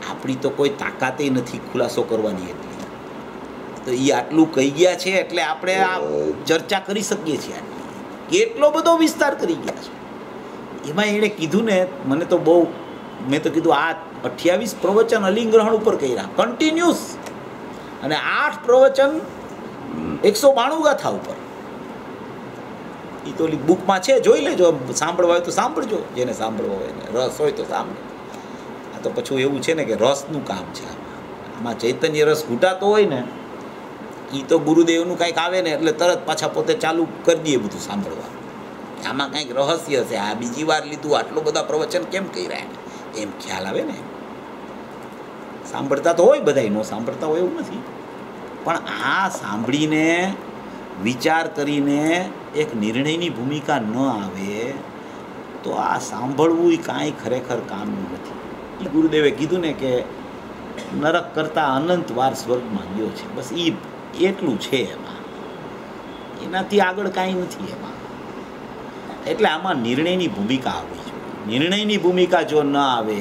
આપણી તો કોઈ તાકાતે નથી ખુલાસો કરવાની એટલી. તો એ આટલું કહી ગયા છે એટલે આપણે આ ચર્ચા કરી શકીએ છીએ. કેટલો બધો વિસ્તાર કરી ગયા છે એમાં. એણે કીધું ને, મને તો બહુ, મેં તો કીધું આ 28 પ્રવચન અલિંગ ગ્રહણ ઉપર કર્યા કન્ટિન્યુઅસ, અને 8 પ્રવચન 192 ગાથા ઉપર. એ તો બુકમાં છે, જોઈ લેજો. સાંભળવા હોય તો સાંભળજો, જેને સાંભળવો હોય ને, રસ હોય તો સાંભળો. આ તો પછી એવું છે ને કે રસનું કામ છે આમાં. ચૈતન્ય રસ ઘૂંટાતો હોય ને, એ તો ગુરુદેવનું કાંઈક આવે ને એટલે તરત પાછા પોતે ચાલુ કરી દઈએ બધું સાંભળવા. આમાં કાંઈક રહસ્ય છે, આ બીજી વાર લીધું, આટલું બધા પ્રવચન કેમ કર્યા એમ ખ્યાલ આવે ને. સાંભળતા તો હોય બધા, ન સાંભળતા હોય એવું નથી, પણ આ સાંભળીને વિચાર કરીને એક નિર્ણયની ભૂમિકા ન આવે તો આ સાંભળવું એ કાંઈ ખરેખર કામનું નથી. એ ગુરુદેવે કીધું ને કે નરક કરતાં અનંત વાર સ્વર્ગમાં ગયો છે, બસ એ એટલું છે એમાં, એનાથી આગળ કાંઈ નથી એમાં. એટલે આમાં નિર્ણયની ભૂમિકા આવવી જોઈએ. નિર્ણયની ભૂમિકા જો ન આવે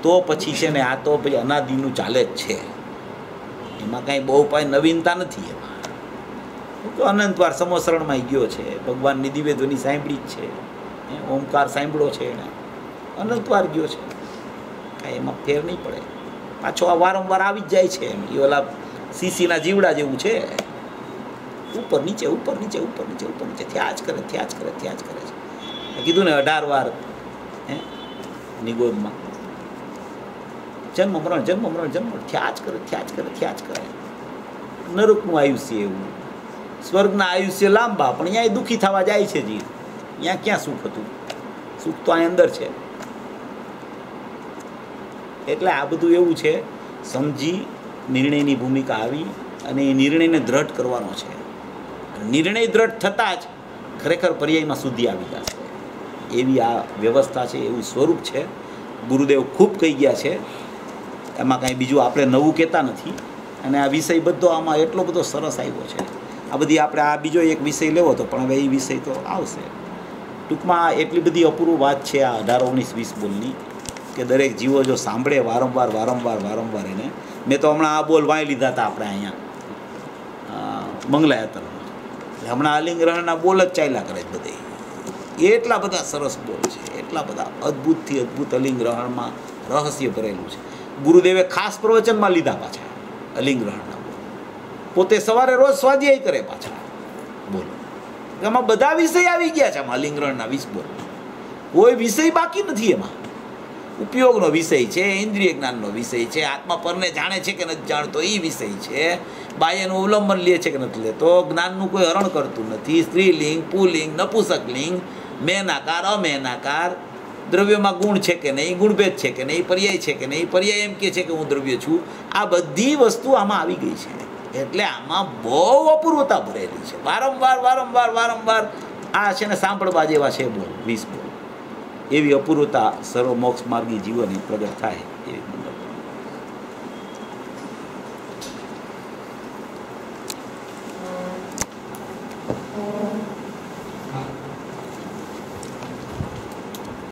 તો પછી છે ને, આ તો પછી અનાદિનું ચાલે જ છે, એમાં કાંઈ બહુ પાય નવીનતા નથી એમાં. તો અનંતવાર સમોસરણમાં ગયો છે, ભગવાનની દિવ્ય ધ્વનિ સાંભળી જ છે, ઓમકાર સાંભળ્યો છે એણે, અનંતવાર ગયો છે, કાંઈ એમાં ફેર નહીં પડે. પાછો આ વારંવાર આવી જ જાય છે એમ. એ ઓલા સીસીના જીવડા જેવું છે, ઉપર નીચે ઉપર નીચે ઉપર નીચે ઉપર નીચે થયા જ કરે, થયા જ કરે, થયા જ કરે છે. કીધું ને 18 વાર નિગોદમાં જન્મ મરણ જન્મ મરણ જન્મ થયા જ કરે, થયા જ કરે, થયા જ કરે. નરકનું આયુષ્ય એવું, સ્વર્ગના આયુષ્ય લાંબા, પણ અહીંયા દુઃખી થવા જાય છે જીવ. અહીંયા ક્યાં સુખ હતું? સુખ તો અહીં અંદર છે. એટલે આ બધું એવું છે, સમજી નિર્ણયની ભૂમિકા આવી અને એ નિર્ણયને દ્રઢ કરવાનો છે. નિર્ણય દ્રઢ થતાં જ ખરેખર પર્યાયમાં શુદ્ધિ આવી જશે. એવી આ વ્યવસ્થા છે, એવું સ્વરૂપ છે. ગુરુદેવ ખૂબ કહી ગયા છે, એમાં કાંઈ બીજું આપણે નવું કહેતા નથી. અને આ વિષય બધો આમાં એટલો બધો સરસ આવ્યો છે. આ બધી આપણે આ બીજો એક વિષય લેવો તો, પણ હવે એ વિષય તો આવશે. ટૂંકમાં એટલી બધી અપૂર્વ વાત છે આ 18, 19, 20 બોલની, કે દરેક જીવો જો સાંભળે વારંવાર વારંવાર વારંવાર એને. મેં તો હમણાં આ બોલ વાંચી લીધા હતા આપણે અહીંયા મંગલાયાત્રામાં, હમણાં અલિંગ ગ્રહણના બોલ જ ચાલ્યા કરે બધે. એટલા બધા સરસ બોલ છે, એટલા બધા અદ્ભુતથી અદ્ભુત અલિંગ ગ્રહણમાં રહસ્ય ભરેલું છે. ગુરુદેવે ખાસ પ્રવચનમાં લીધા પાછા અલિંગ ગ્રહણના બોલ. પોતે સવારે રોજ સ્વાધ્યાય કરે પાછા બોલ. એમાં બધા વિષય આવી ગયા છે આમાં અલિંગ ગ્રહણના 20 બોલ. કોઈ વિષય બાકી નથી એમાં. ઉપયોગનો વિષય છે, ઇન્દ્રિય જ્ઞાનનો વિષય છે, આત્મા પરને જાણે છે કે નથી જાણતો એ વિષય છે, બાહ્યનું અવલંબન લે છે કે નથી લેતો, જ્ઞાનનું કોઈ હરણ કરતું નથી, સ્ત્રીલિંગ, પુલિંગ, નપુસકલિંગ, મેનાકાર, અમેનાકાર, દ્રવ્યમાં ગુણ છે કે નહીં, ગુણભેદ છે કે નહીં, પર્યાય છે કે નહીં, પર્યાય એમ કે છે કે હું દ્રવ્ય છું. આ બધી વસ્તુ આમાં આવી ગઈ છે. એટલે આમાં બહુ અપૂર્વતા ભરેલી છે. વારંવાર વારંવાર વારંવાર આ છે ને સાંભળવા જેવા છે બોલ, 20 બોલ. એવી અપૂર્વતા સર્વ મોક્ષ માર્ગી જીવનની પ્રગટ થાય એવી